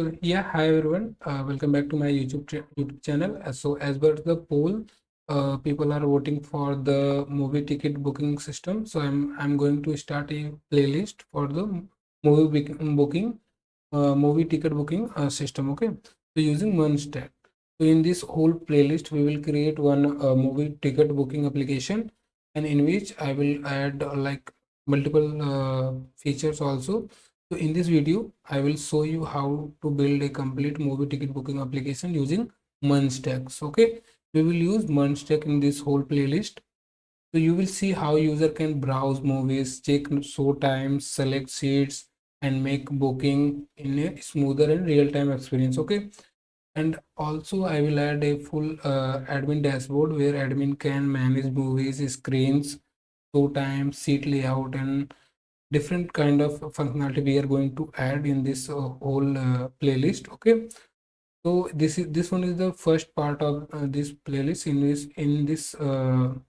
So yeah, hi everyone. Welcome back to my YouTube channel. So as per the poll, people are voting for the movie ticket booking system. So I'm going to start a playlist for the movie ticket booking system. Okay. So using Munstack. So in this whole playlist, we will create one movie ticket booking application, and in which I will add like multiple features also. So in this video, I will show you how to build a complete movie ticket booking application using Munstacks. Okay, we will use Munstack in this whole playlist. So you will see how user can browse movies, check show times, select seats, and make booking in a smoother and real-time experience. Okay, and also I will add a full admin dashboard where admin can manage movies, screens, show times, seat layout, and different kind of functionality we are going to add in this whole playlist. Okay, so this one is the first part of this playlist. In this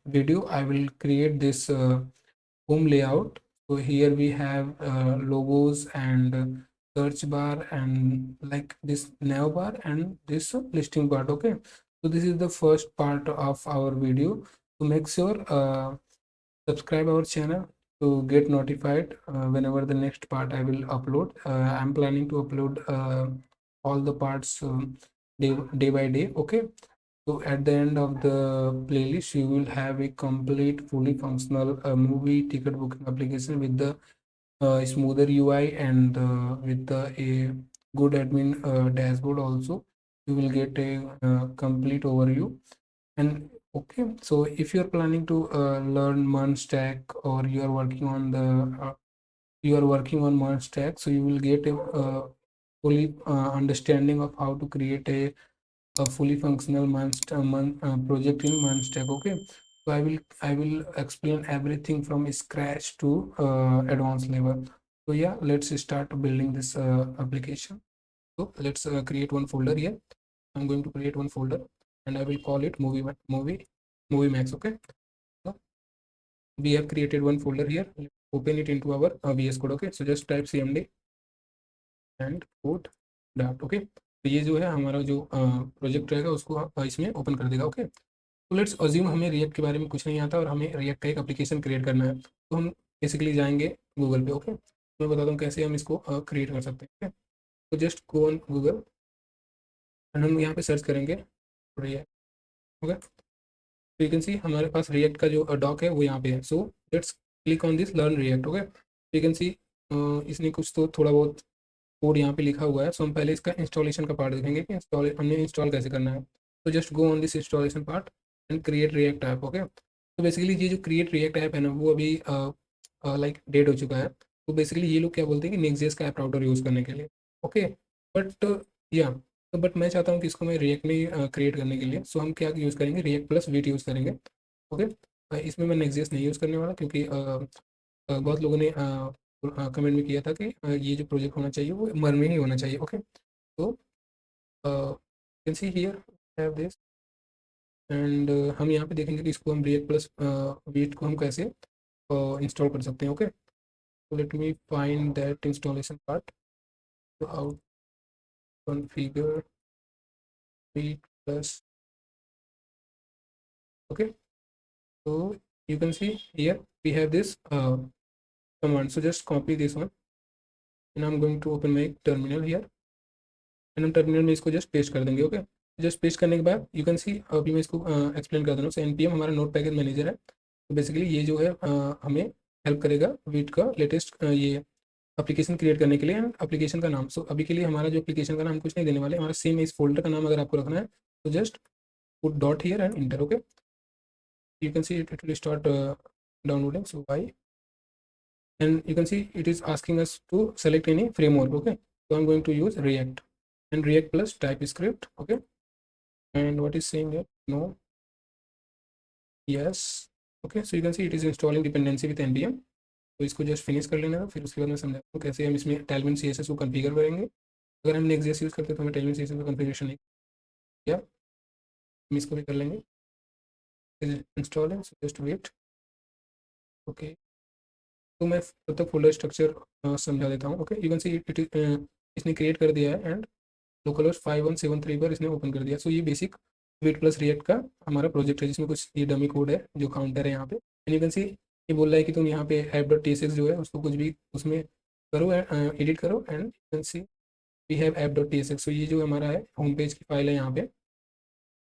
video I will create this home layout. So here we have logos and search bar and like this nav bar and this listing part. Okay, so this is the first part of our video. So make sure subscribe our channel to get notified whenever the next part I will upload. I'm planning to upload all the parts day by day. Okay, so at the end of the playlist you will have a complete fully functional movie ticket booking application with the smoother UI and with a good admin dashboard also. You will get a complete overview. And okay, so if you're planning to learn Munstack, or you are working on Munstack, so you will get a fully understanding of how to create a fully functional project in Munstack. Okay, so I will explain everything from scratch to advanced level. So yeah, let's start building this application. So let's create one folder here. I'm going to create one folder and I will call it movie max. Okay, so we have created one folder here. Let's open it into our VS Code. Okay, so just type cmd and code dot. Okay, तो ये जो है हमारा जो project रहेगा उसको इसमें open कर देगा. ओके, तो लेट्स अज्यूम हमें रिएक्ट के बारे में कुछ नहीं आता और हमें रिएक्ट का एक एप्लीकेशन क्रिएट करना है. तो हम बेसिकली जाएंगे गूगल पे. ओके, मैं बताता हूँ कैसे हम इसको क्रिएट कर सकते हैं. ओके, तो just go on Google and हम यहाँ पे सर्च करेंगे रिएक्ट. ओके, तो यू कैन सी हमारे पास रिएक्ट का जो डॉक है वो यहाँ पे है. So let's click on this learn react. Okay, तो यू कैन सी इसने कुछ तो थोड़ा बहुत कोड यहाँ पे लिखा हुआ है. सो हम पहले इसका इंस्टॉलेशन का पार्ट देखेंगे कि हमने इंस्टॉल कैसे करना है. तो just go on this installation part and create react app. Okay, तो बेसिकली ये जो क्रिएट रिएक्ट ऐप है ना वो अभी लाइक डेड हो चुका है. तो बेसिकली ये लोग क्या बोलते हैं कि नेक्स्ट.जेएस का ऐप राउटर यूज़ करने के लिए. ओके, बट या तो बट मैं चाहता हूँ कि इसको मैं रिएक्ट में क्रिएट करने के लिए. सो हम क्या यूज़ करेंगे, रिएक्ट प्लस वीट यूज़ करेंगे. ओके, इसमें मैं नेक्स्ट.जेएस नहीं यूज़ करने वाला क्योंकि बहुत लोगों ने कमेंट में किया था कि ये जो प्रोजेक्ट होना चाहिए वो मर में ही होना चाहिए. ओके, तो can see here have this and हम यहाँ पे देखेंगे कि इसको हम रिएक्ट प्लस वीट को हम कैसे इंस्टॉल कर सकते हैं. Okay, so let me find that installation part. So out configure read plus. Okay, so you can see here we have this command. So just copy this one and I'm going to open my terminal here and हम terminal में इसको just paste कर देंगे. Okay, just paste करने के बाद you can सी अभी मैं इसको एक्सप्लेन कर दे रहा हूँ. सो npm हमारा नोट पैकेज मैनेजर है. तो बेसिकली ये जो है हमें हेल्प करेगा वीट का लेटेस्ट ये एप्लीकेशन क्रिएट करने के लिए. एंड एप्लीकेशन का नाम, सो अभी के लिए हमारा जो एप्लीकेशन का नाम कुछ नहीं देने वाले, हमारा सेम इस फोल्डर का नाम अगर आपको रखना है तो just put dot here and inter. Okay, you can see it will start downloading. So why, and you can see it is asking us to select any framework. Okay, so I'm going to use React and React plus TypeScript. Okay, and what is saying here, no, yes. Okay, so you can see it is installing dependency with npm. तो इसको just finish कर लेना, फिर उसके बाद मैं समझाता हूँ कैसे हम इसमें Tailwind CSS को कॉन्फ़िगर करेंगे. अगर हम नेक्स्ट.जेएस यूज़ करते हैं तो हमें Tailwind CSS का कॉन्फ़िगरेशन नहीं किया, हम इसको भी कर लेंगे. इंस्टॉल है, जस्ट वेट. ओके, तो मैं तब तक फोल्डर स्ट्रक्चर समझा देता हूँ. Okay, you can see it इसने क्रिएट कर दिया है एंड लोकल होस्ट 5173 पर इसने ओपन कर दिया। सो ये बेसिक वेट प्लस रिएक्ट का हमारा प्रोजेक्ट है, जिसमें कुछ ये डमी कोड है जो काउंटर है यहाँ पे। एंड यू कैन सी ये बोल रहा है कि तुम यहाँ पे app.tsx जो है उसको कुछ भी उसमें करो, एडिट करो, and you can see we have app.tsx। So ये जो हमारा है होम पेज की फाइल है यहाँ पे।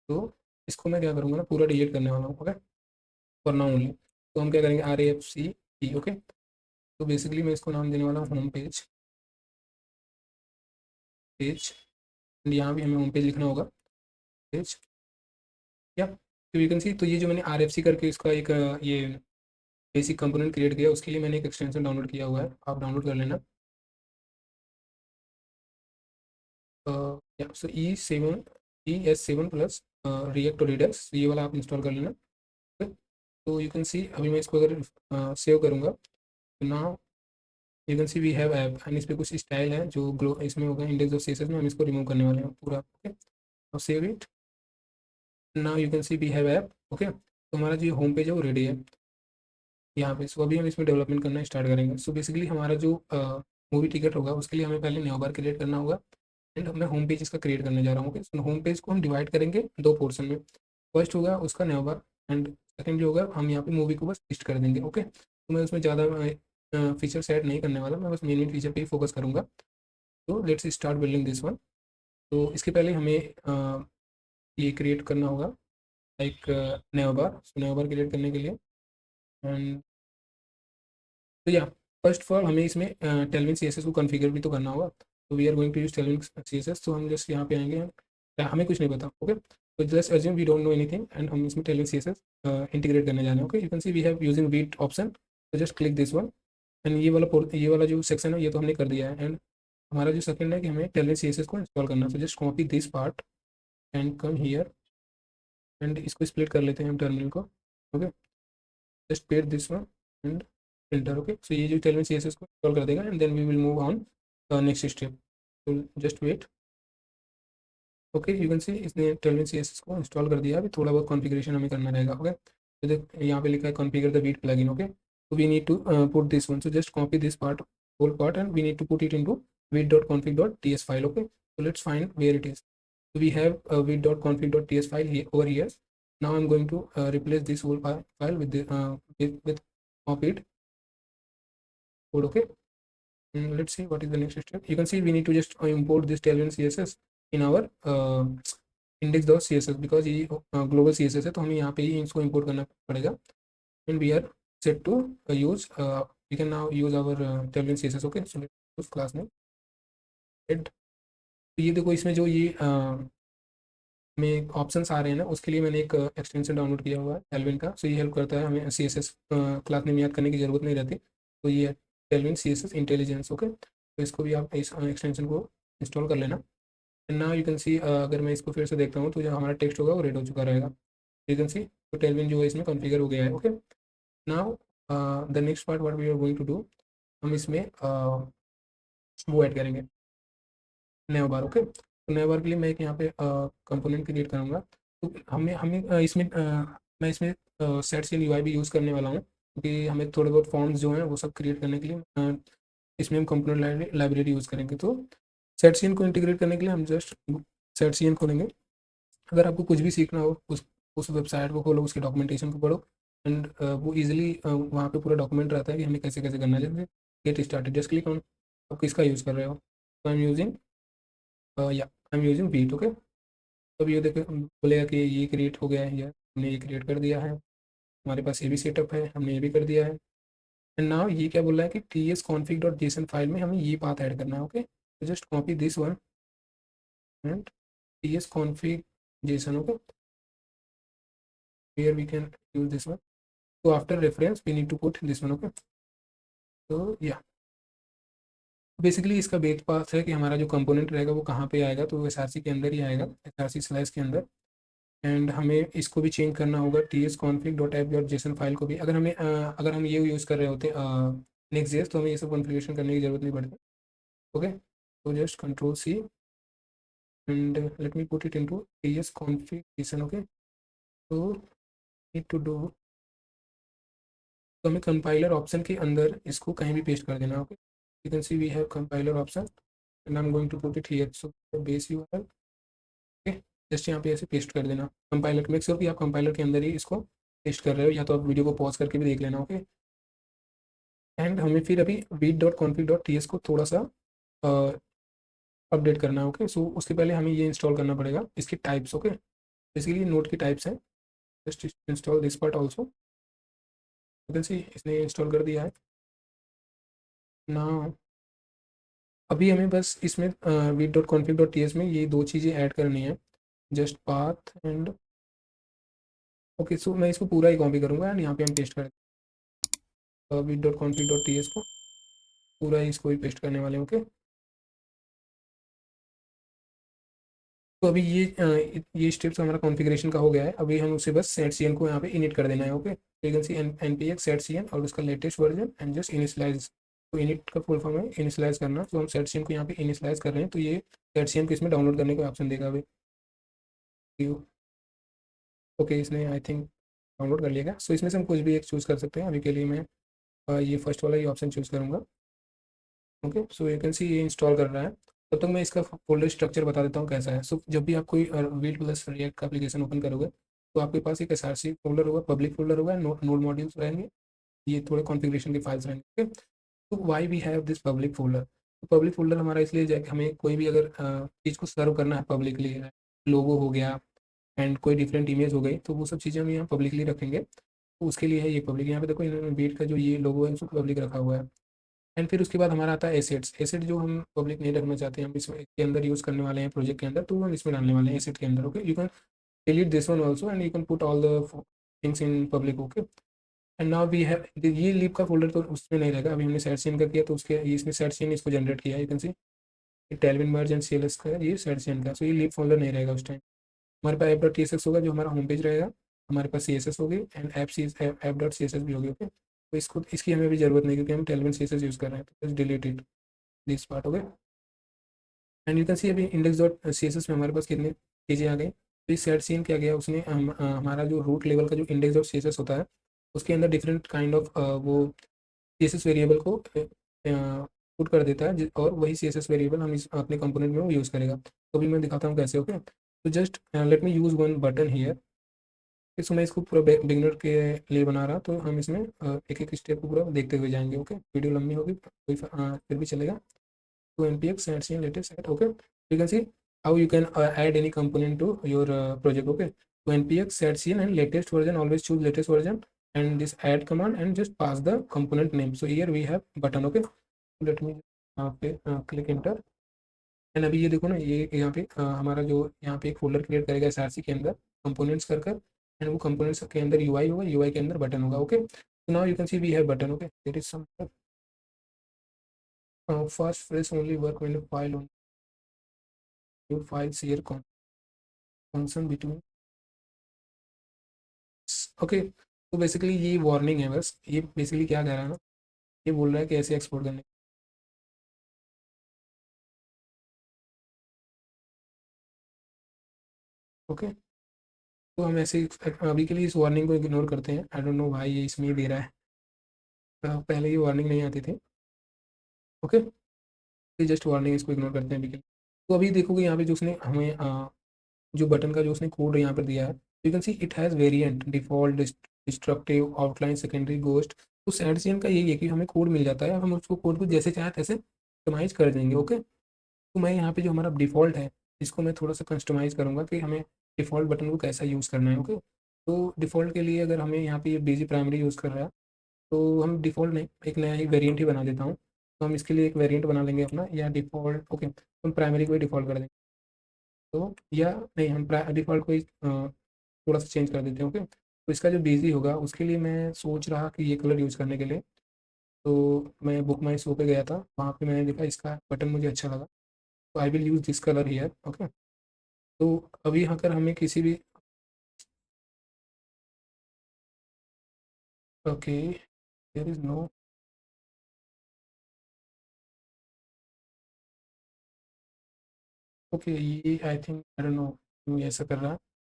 तो इसको मैं क्या करूँगा ना, पूरा डिलीट करने वाला हूँ, ओके, फॉर नाउ ओनली। तो हम क्या करेंगे, RAFC, ओके। तो बेसिकली मैं इसको नाम देने वाला हूँ होम पेज, एंड यहाँ भी हमें होम पेज लिखना होगा, पेज, या तो यू कैन सी। तो ये जो मैंने RFC करके इसका एक ये बेसिक कंपोनेंट क्रिएट किया, उसके लिए मैंने एक एक्सटेंशन डाउनलोड किया हुआ है, आप डाउनलोड कर लेना। या सो ES7 प्लस रिएक्ट और रिडक्स, ये वाला आप इंस्टॉल कर लेना, okay? तो यू कैन सी अभी मैं इसको अगर सेव करूँगा तो ना you can see we have app, and इस पर कुछ स्टाइल है जो ग्लो इसमें होगा इंडेक्स ऑफ सीएसएस में, हम इसको रिमूव करने वाले हैं पूरा, ओके। और save it, now you can see we have app, okay. तो हमारा जो होम पेज है वो रेडी है यहाँ पे। सो अभी हम इसमें डेवलपमेंट करना स्टार्ट करेंगे। सो बेसिकली हमारा जो मूवी टिकट होगा उसके लिए हमें पहले न्यू बार क्रिएट करना होगा, एंड मैं होम पेज इसका क्रिएट करने जा रहा हूँ, ओके। सो होम पेज को हम डिवाइड करेंगे दो पोर्शन में। फर्स्ट होगा उसका न्यू बार, एंड सेकेंड जो होगा हम यहाँ पे मूवी को बस लिस्ट कर देंगे, ओके। तो मैं उसमें ज़्यादा फीचर्स ऐड नहीं करने वाला, मैं बस मेन मेन फीचर पे ही फोकस करूँगा। तो let's start building this one. तो इसके पहले हमें ये क्रिएट करना होगा एक नया बार। सो नया बार क्रिएट करने के लिए, एंड तो या फर्स्ट ऑफ ऑल हमें इसमें टेलविन CSS को कॉन्फ़िगर भी तो करना होगा। तो we are going to use Tailwind CSS। तो हम जस्ट यहाँ पे आएंगे, हमें कुछ नहीं पता, ओके। तो just assume we don't know anything, and हम इसमें टेलविन CSS इंटीग्रेट करने जा रहे हैं, okay. You can see we have using Vite option, तो just click this one, and ये वाला जो सेक्शन है ये तो हमने कर दिया है। एंड हमारा जो सेकंड है कि हमें टेलविन CSS को इंस्टॉल करना है। तो just copy this part and come here, and इसको स्प्लिट कर लेते हैं हम टर्मिनल को, okay. Just paid this one and filter, okay। So ये जो टेलविन CSS को इंस्टॉल कर देगा, and then we will move on next step. तो just wait, okay. You can see इसने टेलविन CSS को इंस्टॉल कर दिया। अभी थोड़ा बहुत कॉन्फ़िगरेशन हमें करना रहेगा, ओके। तो देख यहाँ पे लिखा है configure the Vite plugin, okay. तो we need to put this one, so just copy this part, whole part, and we need to put it into वीट.config.ts file, okay. So let's find where it is. So we have वीट.config.ts file here over here. Now I'm going to replace this whole file with the with copied code, okay. Let's see what is the next step. You can see we need to just import this tailwind CSS in our index.css, because ये global CSS है, तो हमें यहाँ पे ही इसको import करना पड़ेगा। And we are set to use we can now use our tailwind CSS, okay। So let's use class name head। तो ये देखो इसमें जो ये में ऑप्शंस आ रहे हैं ना, उसके लिए मैंने एक एक्सटेंशन डाउनलोड किया हुआ है टेलविन का। सो ये हेल्प करता है, हमें CSS क्लास नेम याद करने की ज़रूरत नहीं रहती। तो ये टेलविन CSS इंटेलिजेंस, ओके। तो इसको भी आप इस एक्सटेंशन को इंस्टॉल कर लेना। And now you can see अगर मैं इसको फिर से देखता हूँ तो जो हमारा टेक्स्ट होगा वो रेड हो चुका रहेगा। यू कैन सी तो टेलविन जो है इसमें कॉन्फ़िगर हो गया है, okay. Now the next part what we are going to do, हम इसमें वो ऐड करेंगे नया बार, ओके। तो नया बार के लिए मैं एक यहाँ पे कंपोनेंट क्रिएट करूँगा। तो हमें हमें इसमें मैं इसमें सेट सीन UI भी यूज़ करने वाला हूँ, क्योंकि हमें थोड़े बहुत फॉर्म्स जो हैं वो सब क्रिएट करने के लिए इसमें हम कंपोनेंट लाइब्रेरी यूज़ करेंगे। तो सेट सीन को इंटीग्रेट करने के लिए हम जस्ट सेट सीन खोलेंगे। अगर आपको कुछ भी सीखना हो उस वेबसाइट को खोलो, उसके डॉक्यूमेंटेशन को पढ़ो, एंड वो ईजिली वहाँ पे पूरा डॉक्यूमेंट रहता है कि हमें कैसे कैसे करना है। जैसे get started, just click on, आप किसका यूज़ कर रहे हो। तो I am using Vite, okay. अब ये देखो बोलेगा कि ये क्रिएट हो गया है, या हमने ये क्रिएट कर दिया है, हमारे पास ये भी सेटअप है, हमने ये भी कर दिया है। एंड नाउ ये क्या बोल रहा है कि tsconfig.json फाइल में हमें ये पाथ ऐड करना है, ओके। तो just copy this one and tsconfig json, okay, here we can use this one। so after reference we need to put this one, okay। तो या बेसिकली इसका बेस पाथ है कि हमारा जो कंपोनेंट रहेगा वो कहाँ पे आएगा, तो वो SRC के अंदर ही आएगा, SRC स्लैश के अंदर। एंड हमें इसको भी चेंज करना होगा tsconfig.app.json फाइल को भी। अगर हम ये यूज़ कर रहे होते नेक्स्ट.js तो हमें ये सब कॉन्फ़िगरेशन करने की ज़रूरत नहीं पड़ती, ओके। तो just control C and let me put it into tsconfig json, okay. तो नीड टू डू, तो हमें कंपाइलर ऑप्शन के अंदर इसको कहीं भी पेस्ट कर देना, okay. You can see we have compiler option, and I am going to put it here, so base URL, okay. Just यहाँ पे ऐसे पेस्ट कर देना। कंपाइलर, मेक श्योर कि आप कंपाइलर के अंदर ही इसको पेस्ट कर रहे हो, या तो आप वीडियो को पॉज करके भी देख लेना, ओके। एंड हमें फिर अभी read.config.ts को थोड़ा सा अपडेट करना है, ओके। सो उसके पहले हमें ये इंस्टॉल करना पड़ेगा, इसकी टाइप्स, ओके। बेसिकली नोट की टाइप्स हैं। Just install this part also, you can see इसने इंस्टॉल कर दिया है ना। अभी हमें बस इसमें read.config.ts में ये दो चीज़ें ऐड करनी है, जस्ट पाथ एंड, ओके। सो मैं इसको पूरा ही कॉपी करूँगा एंड यहाँ पे हम पेस्ट कर read.config.ts को पूरा ही इसको ही पेस्ट करने वाले हैं, ओके। तो अभी ये स्टेप्स हमारा कॉन्फ़िगरेशन का हो गया है। अभी हम उसे बस सेट सी एन को यहाँ पे इनिट कर देना है, ओके। तो you can see N P X shadcn और उसका latest version and just initialize. तो इनिट का फुल फॉर्म है इनिशलाइज करना, तो हम सेट सी एन को यहाँ पे इनिशलाइज कर रहे हैं, तो ये सेट सी एन को इसमें डाउनलोड करने का ऑप्शन देगा अभी। ओके, इसने आई थिंक डाउनलोड कर लिया। सो इसमें से हम कुछ भी एक चूज़ कर सकते हैं। अभी के लिए मैं ये फर्स्ट वाला ये ऑप्शन चूज़ करूँगा, okay. So you can see ये इंस्टॉल कर रहा है। तब तक मैं इसका फोल्डर स्ट्रक्चर बता देता हूँ कैसा है। सो जब भी आप कोई वीट प्लस रिएक्ट का एप्लीकेशन ओपन करोगे, तो आपके पास एक एस आर सी फोल्डर होगा, पब्लिक फोल्डर होगा, नोड मॉड्यूल्स रहेंगे, ये थोड़े कॉन्फ़िगरेशन के फाइल्स रहेंगे, ओके। तो why we have this public folder, तो पब्लिक फोल्डर हमारा इसलिए जाए कि हमें कोई भी अगर चीज़ को सर्व करना है पब्लिकली, लोगो हो गया एंड कोई डिफरेंट इमेज हो गई, तो वो सब चीज़ें हम यहाँ पब्लिकली रखेंगे। तो उसके लिए है ये पब्लिक। यहाँ पे देखो इन्होंने बीट का जो ये लोगो है उसको पब्लिक रखा हुआ है। एंड फिर उसके बाद हमारा आता है एसेट्स। एसेट जो हम पब्लिक नहीं रखना चाहते हैं, हम इसमें के अंदर यूज़ करने वाले हैं प्रोजेक्ट के अंदर, तो हम इसमें डालने वाले हैं एसेट के अंदर, ओके। You can delete this one also and you can put all the things in public, okay. And now we have ये लीव का फोल्डर तो उसमें नहीं रहेगा। अभी हमने सेट सीन का किया, तो उसके इसमें सेट सीन इसको जनरेट किया, you can see tailwind merge and C L S का है, ये सेट सीन का। सो ये लीव फोल्डर नहीं रहेगा उस टाइम। हमारे पास ऐप.tsx होगा जो हमारा होम पेज रहेगा, हमारे पास CSS होगी एंड ऐप.css भी होगी, ओके। तो इसको इसकी हमें भी ज़रूरत नहीं, क्योंकि हम टेलविन CSS यूज़ कर रहे हैं, तो just delete it this part, okay. And you can सी अभी index.css में हमारे पास कितनी चीज़ें आ गई। तो इस सेट सीन क्या गया, उसने हमारा जो रूट लेवल का जो index.css होता है, उसके अंदर डिफरेंट काइंड ऑफ वो CSS वेरिएबल को पुट कर देता है, और वही CSS वेरिएबल हम इस अपने कंपोनेंट में वो यूज़ करेगा। तो अभी मैं दिखाता हूँ कैसे, ओके। तो just let me use one button here. इसमें मैं इसको पूरा बिगिनर के लिए बना रहा, तो हम इसमें एक एक स्टेप को पूरा देखते हुए जाएंगे, ओके। वीडियो लंबी होगी, कोई फिर भी चलेगा। तो npx add scene latest add, okay. You can see how you can add any component to your project, okay. So npx add scene and latest version, always choose latest version and this add command and just pass the component name. So here we have button, okay. Let me click enter and अभी ये देखो ना, ये यहाँ पे हमारा जो यहाँ पे एक फोल्डर क्रिएट करेगा SRC के अंदर कंपोनेंट्स कर कर, एंड वो कंपोनेंट्स के अंदर UI होगा, UI के अंदर बटन होगा, okay. So now you can see we have button, okay. There is some first phrase only work when a file on your file share function between, okay. तो basically ये warning है, बस ये basically क्या कह रहा है ना, ये बोल रहा है कि ऐसे एक्सपोर्ट करने, ओके। तो हम ऐसे अभी के लिए इस वार्निंग को इग्नोर करते हैं। आई डोंट नो भाई ये इसमें ही दे रहा है, पहले ये वार्निंग नहीं आती थी, ओके। ये जस्ट वार्निंग, इसको इग्नोर करते हैं अभी के लिए। तो अभी देखोगे यहाँ पे जो उसने हमें जो बटन का जो उसने कोड यहाँ पर दिया है, you can see it has variant default destructive outline secondary ghost. तो सैडसियन का यही है कि हमें कोड मिल जाता है, हम उसको कोड को जैसे चाहे तैसे कस्टमाइज कर देंगे, ओके। तो मैं यहाँ पे जो हमारा डिफ़ॉल्ट है, इसको मैं थोड़ा सा कस्टमाइज़ करूँगा कि हमें डिफ़ॉल्ट बटन को कैसा यूज़ करना है, ओके। तो डिफ़ॉल्ट के लिए अगर हमें यहाँ पे ये बीजी प्राइमरी यूज़ कर रहा है, तो हम डिफ़ॉल्ट नहीं, एक नया ही वेरिएंट ही बना देता हूँ। तो हम इसके लिए एक वेरिएंट बना लेंगे अपना, या डिफ़ॉल्ट, ओके, हम प्राइमरी को ही डिफ़ॉल्ट कर देंगे। तो या नहीं, हम डिफ़ॉल्ट को ही थोड़ा सा चेंज कर देते हैं, ओके। तो इसका जो बीजी होगा उसके लिए मैं सोच रहा कि ये कलर यूज़ करने के लिए, तो मैं बुक माई शो पे गया था, वहाँ पे मैंने देखा इसका बटन मुझे अच्छा लगा, तो I will use this colour here, okay. तो अभी यहाँ पर हमें किसी भी, okay, there is no, okay, ये I think I don't know क्यों ये ऐसा कर रहा है।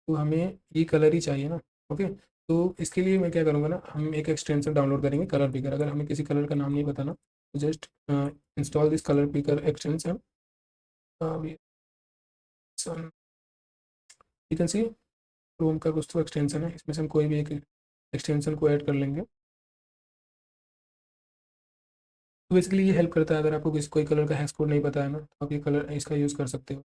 तो हमें ये कलर ही चाहिए ना, ओके। तो इसके लिए मैं क्या करूँगा ना, हम एक एक्सटेंशन डाउनलोड करेंगे कलर पिकर। अगर हमें किसी कलर का नाम नहीं पता ना, तो just install this colour picker extension we some you can see Chrome का कुछ तो एक्सटेंशन है, इसमें से हम कोई भी एक एक्सटेंशन को ऐड कर लेंगे। तो बेसिकली ये हेल्प करता है, अगर आपको किसी कोई कलर का हैश कोड नहीं पता है ना, तो आप ये कलर इसका यूज़ कर सकते हो।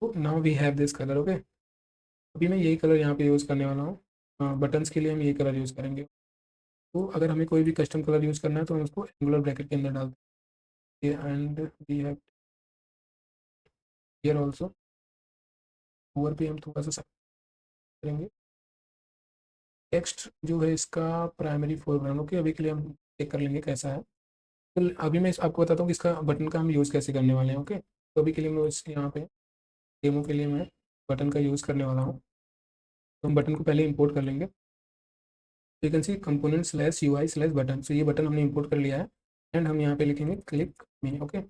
तो now we have this colour, okay. अभी मैं यही कलर यहाँ पे यूज़ करने वाला हूँ, बटन्स के लिए हम यही कलर यूज़ करेंगे। तो अगर हमें कोई भी कस्टम कलर यूज़ करना है तो हम उसको एंगुलर ब्रैकेट के अंदर डालते हैं, and we have here also over पे हम थोड़ा सा करेंगे। टेक्स्ट जो है इसका प्राइमरी फोरग्राउंड, ओके। अभी के लिए हम चेक कर लेंगे कैसा है। तो अभी मैं आपको बताता हूँ कि इसका बटन का हम यूज़ कैसे करने वाले हैं, ओके। तो अभी के लिए मैं यहाँ पे डेमो के लिए मैं बटन का यूज़ करने वाला हूँ। तो हम बटन को पहले इंपोर्ट कर लेंगे। तो you can C component slash U I slash button, तो ये बटन हमने इंपोर्ट कर लिया है, एंड हम यहाँ पे लिखेंगे क्लिक मी, ओके।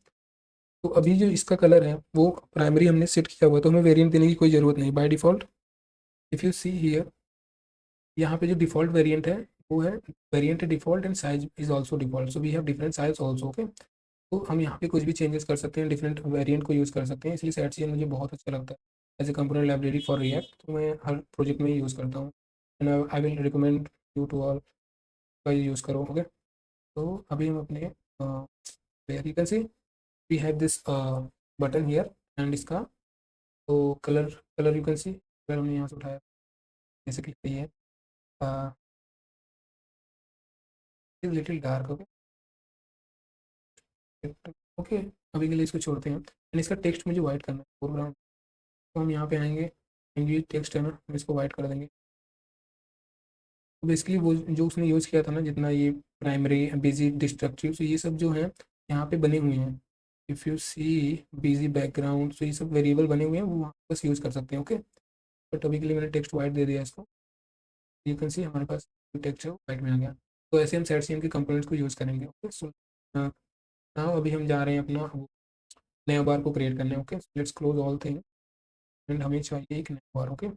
तो अभी जो इसका कलर है वो प्राइमरी हमने सेट किया हुआ है, तो हमें वेरिएंट देने की कोई ज़रूरत नहीं। By default if you see here, यहाँ पे जो डिफ़ॉल्ट वेरिएंट है वो है variant default and size is also default, so we have different size also, okay. तो हम यहाँ पे कुछ भी चेंजेस कर सकते हैं, डिफरेंट वेरिएंट को यूज़ कर सकते हैं, इसलिए सेट मुझे बहुत अच्छा लगता है as a component library for react. तो मैं हर प्रोजेक्ट में यूज़ करता हूँ, and I will recommend you to all का यूज़ करो, ओके। तो अभी हम अपने you can see we have this button here, and इसका तो colour colour you can see, अगर हमने यहाँ से उठाया जैसे कि ये है लिटिल डार्क, ओके। ओके, अभी के लिए इसको छोड़ते हैं, एंड इसका टेक्स्ट मुझे वाइट करना है फोरग्राउंड। तो हम यहाँ पे आएंगे, एंड ये टेक्स्ट है ना, हम इसको वाइट कर देंगे। तो बेसिकली वो जो उसने यूज़ किया था ना, जितना ये प्राइमरी बिजी डिस्ट्रक्टिव, तो ये सब जो है यहाँ पे बने हुए हैं। If you see busy background, तो ये सब वेरिएबल बने हुए हैं, वो वहाँ बस यूज़ कर सकते हैं, ओके। बट अभी के लिए मैंने टेक्स्ट वाइट दे दिया इसको, यू कैन सी हमारे पास टेक्स्ट है वाइट में आ गया। तो ऐसे हम सेट सी के कंपोनेंट्स को यूज़ करेंगे, ओके। सो नाउ अभी हम जा रहे हैं अपना नया बार को क्रिएट करने, okay. Let's close all thing, and हमें चाहिए एक नया बार, ओके।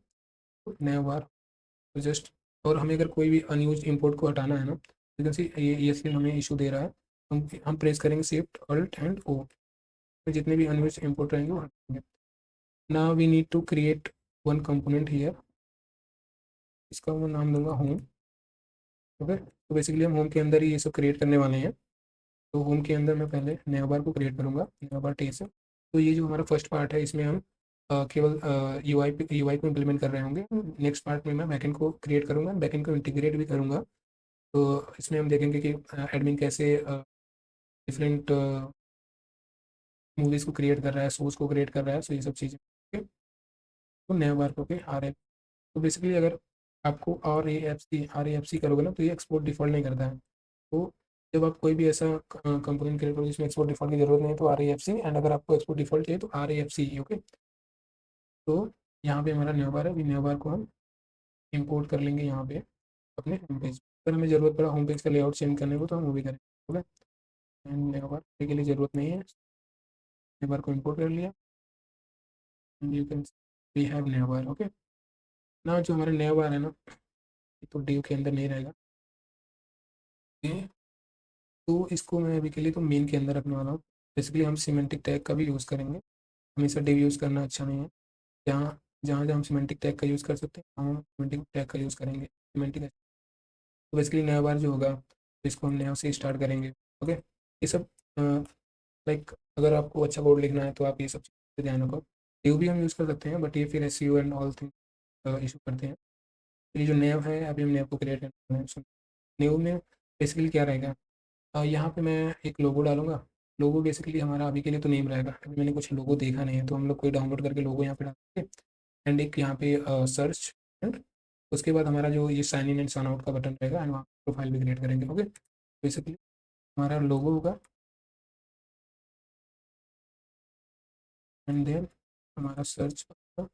नया बार तो जस्ट, और हमें अगर कोई भी अनयूज इंपोर्ट को हटाना है ना, यू कैन सी ये स्क्रीन हमें इशू दे रहा है। हम प्रेस करेंगे शिफ्ट अल्ट एंड ओ, तो जितने भी अनयूज इंपोर्ट रहेंगे वो हटाएंगे। Now we need to create one component here, इसका मैं नाम दूंगा होम, ओके। तो बेसिकली हम होम के अंदर ही ये सब क्रिएट करने वाले हैं। तो होम के अंदर मैं पहले नया बार को क्रिएट करूँगा, नया बार टे से। तो ये जो हमारा फर्स्ट पार्ट है, इसमें हम केवल यूआई को इम्प्लीमेंट कर रहे होंगे। नेक्स्ट पार्ट में मैं बैकएंड को क्रिएट करूँगा, बैकएंड को इंटीग्रेट भी करूँगा। तो इसमें हम देखेंगे कि एडमिन कैसे डिफरेंट मूवीज़ को क्रिएट कर रहा है, शोज़ को क्रिएट कर रहा है, सो ये सब चीज़ें, ओके। तो नया बार को के आर एफ, तो बेसिकली अगर आपको आर ए एफ सी करोगे ना, तो ये एक्सपोर्ट डिफ़ॉल्ट नहीं करता है। तो जब आप कोई भी ऐसा कंपोनेंट क्रिएट करो जिसमें एक्सपोर्ट डिफ़ॉल्ट की ज़रूरत नहीं है, तो R A F C, and अगर आपको एक्सपोर्ट डिफ़ॉल्ट चाहिए तो R A F C, okay. तो यहाँ पे हमारा न्यू बार है, अभी न्यू बार को हम इंपोर्ट कर लेंगे यहाँ पे अपने होम पेज। अगर हमें ज़रूरत पड़ा होम पेज का लेआउट चेंज करने को, तो हम वो भी करेंगे, ओके। एंड न्यू बार के लिए ज़रूरत नहीं है, न्यू बार को इंपोर्ट कर लिया, and you can we have navbar, okay. ना जो हमारा न्यू बार है ना, ये तो डिव के अंदर नहीं रहेगा, ओके। तो इसको मैं अभी के लिए तो मेन के अंदर रखने वाला हूँ। बेसिकली हम सिमेंटिक टैग का भी यूज़ करेंगे, हमेशा डिव यूज़ करना अच्छा नहीं है। जहाँ जहाँ जहाँ हम सिमेंटिक टैग का यूज़ कर सकते हैं, हम सिमेंटिक टैग का यूज़ करेंगे, सिमेंटिक। तो बेसिकली नया बार जो होगा, तो इसको हम नया से स्टार्ट करेंगे, ओके। ये सब लाइक अगर आपको अच्छा कोड लिखना है तो आप ये सब चीज़ें ध्यान रखो। डिव भी हम यूज़ कर सकते हैं, बट ये फिर S and all thing issue करते हैं। तो ये जो नेव है, अभी हम नेव को क्रिएट करना है। नेव में बेसिकली क्या रहेगा, यहाँ पे मैं एक लोगो डालूंगा। लोगो बेसिकली हमारा अभी के लिए तो नेम रहेगा, अभी मैंने कुछ लोगो देखा नहीं है, तो हम लोग कोई डाउनलोड करके लोगो यहाँ पे डालेंगे, एंड एक यहाँ पे सर्च, एंड उसके बाद हमारा जो ये sign in and sign out का बटन रहेगा, एंड वहाँ प्रोफाइल भी क्रिएट करेंगे, ओके। बेसिकली हमारा लोगो होगा, एंड देन हमारा सर्च होगा,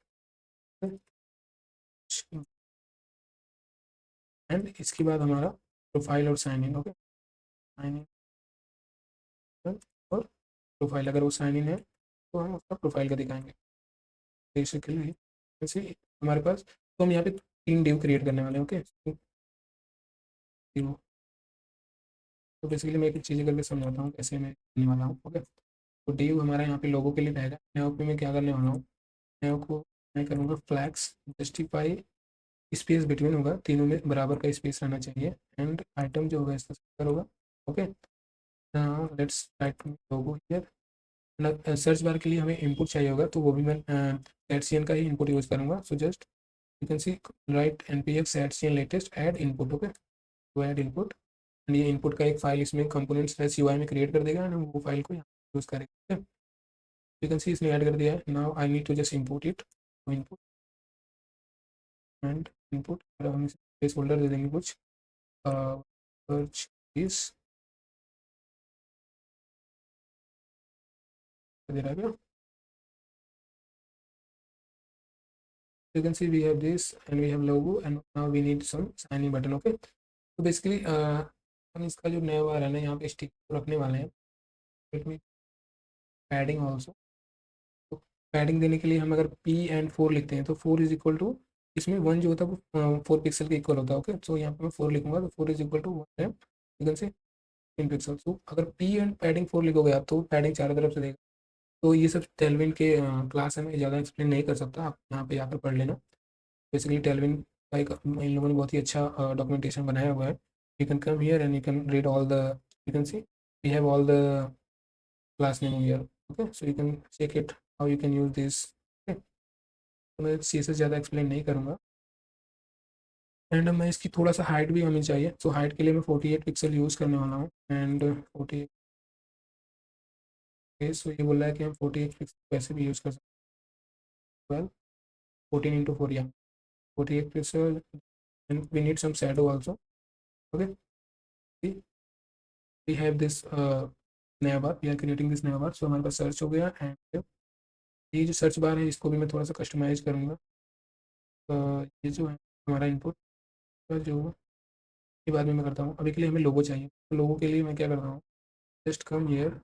एंड इसके बाद हमारा प्रोफाइल और sign in, okay. Sign in और प्रोफाइल, अगर वो साइन इन है तो हम उसका प्रोफाइल का दिखाएंगे बेसिकली। जैसे हमारे पास, तो हम यहाँ पे 3 डिव क्रिएट करने वाले हैं, ओके। तो बेसिकली मैं एक चीज़ करके समझाता हूँ कैसे मैं करने वाला हूँ। ओके, तो div हमारा यहाँ पे लोगो के लिए रहेगा। नेव पे मैं क्या करने वाला हूँ, नेव को मैं करूँगा फ्लैक्स जस्टिफाई, स्पेस बिटवीन होगा, तीनों में बराबर का स्पेस रहना चाहिए, एंड आइटम जो होगा इसका सेंटर होगा। Okay, now let's write logo here. Search bar के लिए हमें इनपुट चाहिए होगा, तो वो भी मैं एडसीएन का ही इनपुट यूज़ करूँगा। So just you can see right npx shadcn latest add input. Okay, तो ऐड इनपुट, एंड ये इनपुट का एक फाइल इसमें कंपोनेंट स्लैश यूआई में क्रिएट कर देगा, एंड वो फाइल को यहाँ यूज़ करेंगे। यू कैन सी इसने ऐड कर दिया है। Now I need to just input it, input and input, हम प्लेस होल्डर दे देंगे कुछ, सर्च इस दे रहा है क्या? You can see we have this and we have logo, and now we need some sign in button. Okay, तो basically हम इसका जो नया वाला है ना, यहाँ पे स्टिक रखने वाले हैं। Let me padding also. तो पैडिंग देने के लिए हम अगर p and 4 लिखते हैं, तो 4 इज इक्वल टू, इसमें 1 जो होता है वो 4 पिक्सल के इक्वल होता है। ओके, तो यहाँ पे मैं 4 लिखूंगा, तो 4 इज इक्वल टू 1 है, यू कैन से 10 पिक्सल। तो अगर p एंड पैडिंग 4 लिखोगे आप, तो पैडिंग चारों तरफ से देगा। तो ये सब टेलविन के क्लास है, मैं ज़्यादा एक्सप्लेन नहीं कर सकता, आप यहाँ पे आकर पढ़ लेना। बेसिकली टेलविन का एक इन लोगों ने बहुत ही अच्छा डॉक्यूमेंटेशन बनाया हुआ है। You can come here and you can read all the, you can see we have all the class name here. Okay, so you can check it how you can use this. Okay, तो मैं सी से ज़्यादा explain नहीं करूँगा। And मैं इसकी थोड़ा सा हाइट भी हमें चाहिए, सो हाइट के लिए मैं 48 पिक्सल यूज़ करने वाला हूँ। एंड 48, सो ये बोल रहा है कि हम 48 पिक्सल वैसे भी यूज़ कर सकते हैं। वेल 14 × 4, या 48 pixel, and we need some shadow also. Okay, we have this navbar, we are creating this navbar. सो हमारे पास सर्च हो गया, एंड ये जो सर्च बार है इसको भी मैं थोड़ा सा कस्टमाइज करूँगा। ये जो है हमारा इनपुट का जो, ये बाद में मैं करता हूँ, अभी के लिए हमें लोगो चाहिए। तो लोगो के लिए मैं क्या करता हूँ, जस्ट कम हियर,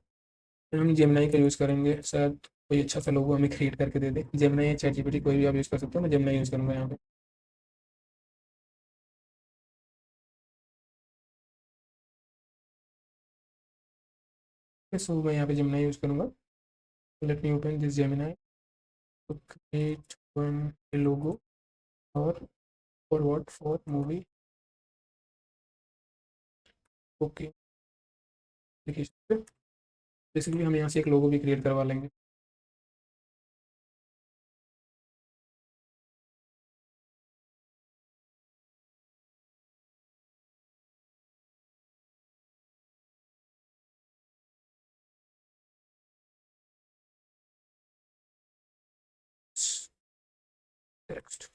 हम जेमिनाई का यूज़ करेंगे, शायद कोई अच्छा सा लोगो हमें क्रिएट करके दे दे। जेमिनाई या चैटजीपीटी कोई भी आप यूज़ कर सकते हो, मैं जेमिनाई यूज़ करूँगा यहाँ पे। सो मैं यहाँ पे जेमिनाई यूज़ करूँगा। Let me open this Gemini to create one logo for what, for movie। Okay, देखिए बेसिकली हम यहाँ से एक लोगो भी क्रिएट करवा लेंगे। टेक्स्ट,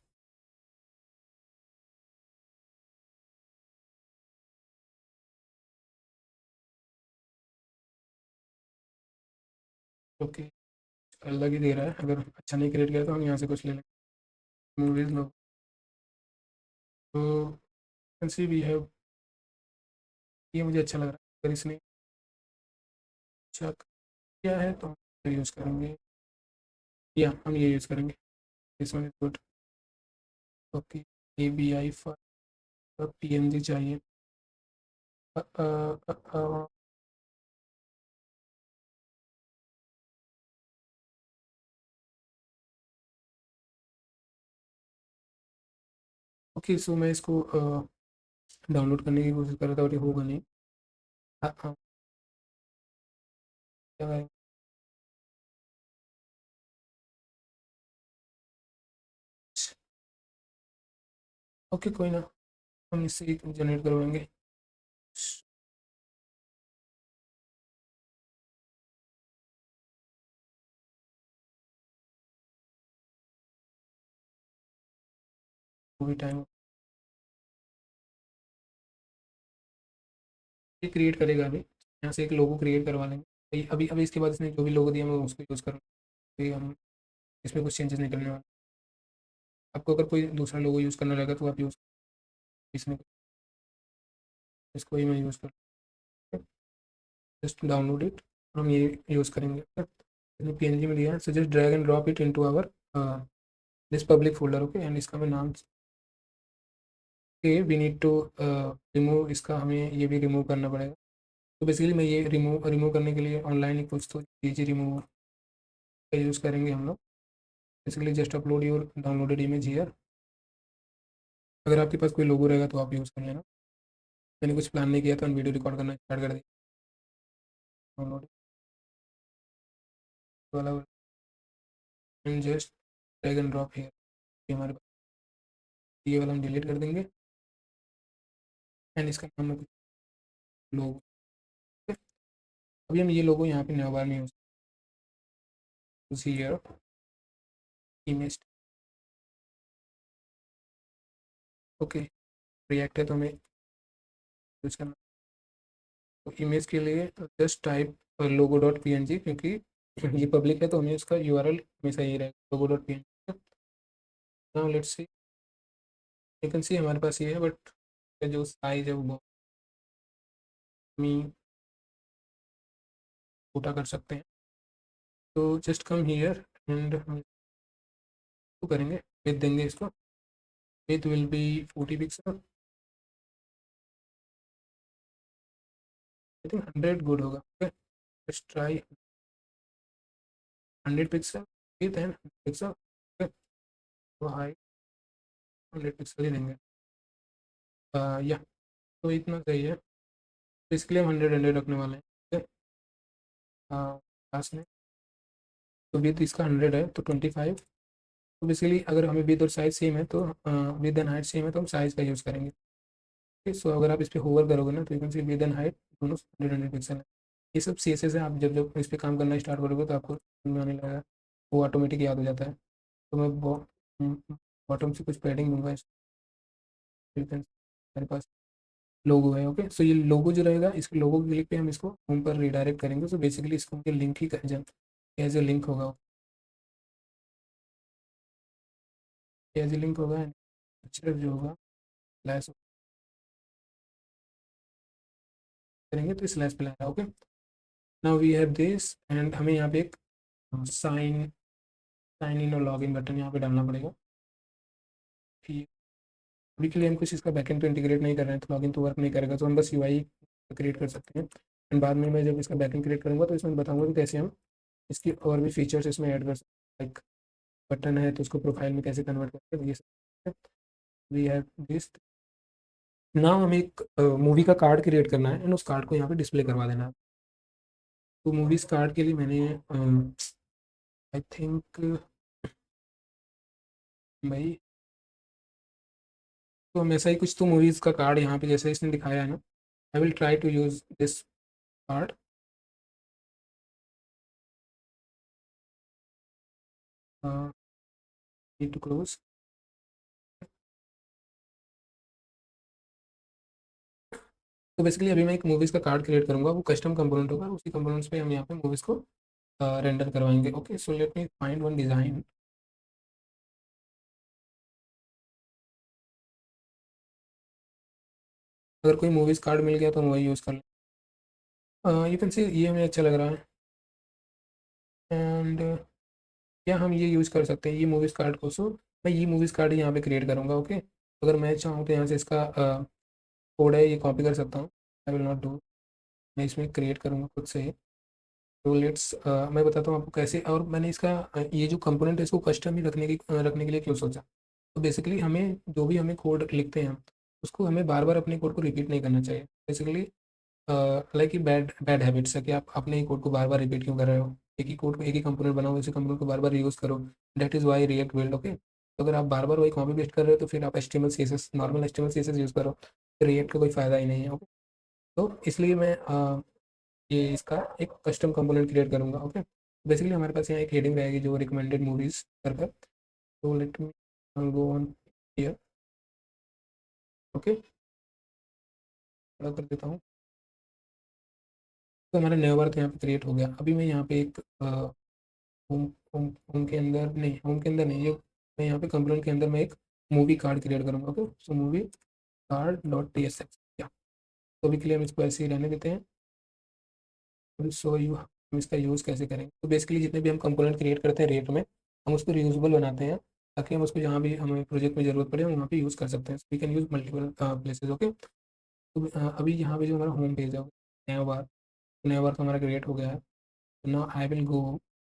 ओके, अलग ही दे रहा है, अगर अच्छा नहीं क्रिएट किया तो हम यहाँ से कुछ ले लेंगे। मूवीज लोग, तो सी वी हैव, ये मुझे अच्छा लग रहा है। अगर इसने अच्छा किया है तो हम यूज़ करेंगे, या हम ये यूज़ करेंगे, इसमें good. Okay, ABI file PNG चाहिए। ओके, सो मैं इसको डाउनलोड करने की कोशिश कर रहा था, और ये होगा नहीं। हाँ हाँ, क्या करेंगे? ओके, कोई ना, हम इससे जनरेट करवाएंगे। वो भी टाइम ये क्रिएट करेगा अभी, यहाँ से एक लोगो क्रिएट करवा लेंगे। अभी अभी इसके बाद इसने जो भी लोगो दिया मैं उसको यूज़ करूँगा, हम इसमें कुछ चेंजेस नहीं करने वाले। आपको अगर कोई दूसरा लोगो यूज़ करना रहेगा तो आप यूज़, इसमें इसको ही मैं यूज़ कर, जस्ट डाउनलोड इट, और हम ये यूज़ करेंगे। इसने PNG में दिया है, so just drag and drop it into our this public folder. Okay, and इसका मैं नाम के वी नीड टू रिमूव, इसका हमें ये भी रिमूव करना पड़ेगा। तो बेसिकली मैं ये रिमूव करने के लिए ऑनलाइन ही कुछ तो इजी रिमूव का यूज़ करेंगे हम लोग। Basically just upload your downloaded image here. अगर आपके पास कोई लोगो रहेगा तो आप यूज़ कर लेना। मैंने कुछ प्लान नहीं किया था, वीडियो रिकॉर्ड करना स्टार्ट कर दिया। डाउनलोड वाला and just drag and drop here. ये हमारे पास ये वाला हम डिलीट कर देंगे एंड इसका नाम है कुछ लोगो। अभी हम ये लोगो यहाँ पे नया बार में use here image. Okay, react है तो हमें यूज़ करना। तो इमेज के लिए just type logo dot P N G, क्योंकि ये पब्लिक है तो हमें इसका यूआरएल हमेशा यही रहेगा, logo dot P N G. Now let's see, you can see हमारे पास ये है, बट जो साइज है वो बहुत छोटा कर सकते हैं। तो जस्ट कम हियर एंड हम तो करेंगे विद देंगे इसको। With will be 40 pixel. I think 100 good होगा। Okay, let's try 100 pixel with and pixel. Okay, तो हाई 100 पिक्सल ही देंगे। या तो इतना सही है। तो इसके लिए हम 100 रखने वाले हैं। ओके, पास में तो विथ इसका 100 है तो 25। तो बेसिकली अगर हमें विथ और साइज सेम है तो विद एंड हाइट सेम है तो हम साइज का यूज़ करेंगे। ठीक है, सो अगर आप इस पर होवर करोगे ना तो you can C with and height दोनों 100 पिक्सल है। ये सब सी एस एस है, आप जब जब इस पर काम करना स्टार्ट करोगे तो आपको समझ में आने लगेगा, वो ऑटोमेटिक याद हो जाता है। तो मैं बॉटम से कुछ पैडिंग दूंगा इस। मेरे पास लोगो है। ओके, सो ये लोगो जो रहेगा, इसके लोगो के क्लिक पे हम इसको होम पर रिडायरेक्ट करेंगे। सो बेसिकली इसको लिंक ही एज ए लिंक होगा, एज ए लिंक होगा। सिर्फ जो होगा स्लैश करेंगे तो स्लैश पे लाएगा। Okay, now we have this and हमें यहाँ पे एक साइन साइन इन और लॉग इन बटन यहाँ पे डालना पड़ेगा। ठीक, अभी के लिए हम कुछ इसका बैकएंड तो इंटीग्रेट नहीं कर रहे हैं तो लॉगिन तो वर्क नहीं करेगा, तो हम बस यूआई क्रिएट कर सकते हैं। एंड बाद में मैं जब इसका बैकएंड क्रिएट करूँगा तो इसमें बताऊँगा कि कैसे हम इसकी और भी फीचर्स इसमें ऐड कर सकते हैं। लाइक बटन है तो उसको प्रोफाइल में कैसे कन्वर्ट करते हैं, ये सब वी हैव दिस। नाउ हमें एक मूवी का कार्ड क्रिएट करना है एंड उस कार्ड को यहाँ पे डिस्प्ले करवा देना है। तो मूवीज कार्ड के लिए मैंने आई थिंक भाई, तो हम ऐसा ही कुछ तो मूवीज़ का कार्ड यहाँ पे जैसे इसने दिखाया है ना, I will try to use this card. Need to close. तो बेसिकली अभी मैं एक मूवीज़ का कार्ड क्रिएट करूँगा, वो कस्टम कंपोनेंट होगा, उसी कंपोनेंट्स पे हम यहाँ पे मूवीज़ को रेंडर करवाएंगे। Okay, so let me find one design. अगर कोई मूवीज़ कार्ड मिल गया तो हम वही यूज़ कर लें। यू कैन सी ये हमें अच्छा लग रहा है एंड क्या हम ये यूज़ कर सकते हैं ये मूवीज़ कार्ड को। सो मैं ये मूवीज़ कार्ड यहाँ पे क्रिएट करूँगा। ओके, अगर मैं चाहूँ तो यहाँ से इसका कोड है ये कॉपी कर सकता हूँ। आई विल नॉट डू, मैं इसमें क्रिएट करूँगा खुद से ही। तो लेट्स मैं बताता हूँ आपको कैसे। और मैंने इसका ये जो कंपोनेंट है इसको कस्टम ही रखने के लिए क्यों सोचा। तो बेसिकली हमें जो भी हमें कोड लिखते हैं हम, उसको हमें बार बार अपने कोड को रिपीट नहीं करना चाहिए। बेसिकली लाइक ये बैड बैड हैबिट्स है कि आप अपने ही कोड को बार बार रिपीट क्यों कर रहे हो। एक ही कोड को एक ही कंपोनेंट बनाओ, उसी कंपोनेंट को बार बार यूज़ करो। That is why react build. Okay, तो अगर आप बार बार वही कॉपी पेस्ट कर रहे हो तो फिर आप H T M L C S S normal H T M L C S S use करो, फिर रिएक्ट का कोई फ़ायदा ही नहीं है। ओके, तो इसलिए मैं ये इसका एक कस्टम कंपोनेंट क्रिएट करूँगा। ओके, बेसिकली हमारे पास यहाँ एक हेडिंग रहेगी जो रिकमेंडेड मूवीज़ कर। तो let me go on here. Okay, बड़ा कर देता हूँ। तो हमारा न्यू वर्क यहाँ पे क्रिएट हो गया। अभी मैं यहाँ पे एक होम होम होम के अंदर नहीं, होम के अंदर नहीं, ये मैं यहाँ पे कंपोनेंट के अंदर मैं एक मूवी कार्ड क्रिएट करूँगा। ओके, सो movie card dot T S x. तो अभी के लिए हम इसको ऐसे ही रहने देते हैं। सो यू हम इसका यूज़ कैसे करेंगे। तो बेसिकली जितने भी हम कंपोनेंट क्रिएट करते हैं रेट में, हम उसको रियूजेबल बनाते हैं ताकि हम उसको जहाँ भी हमें प्रोजेक्ट में ज़रूरत पड़े हम वहाँ पे यूज़ कर सकते हैं। We can use multiple places. Okay, तो अभी यहाँ पे जो हमारा होम पेज है, तो बेसिकली यहाँ पे जो हमारा होम पेज है उसमें हम इसको नया बार, नया बार तो हमारा क्रिएट हो गया है। Now I will go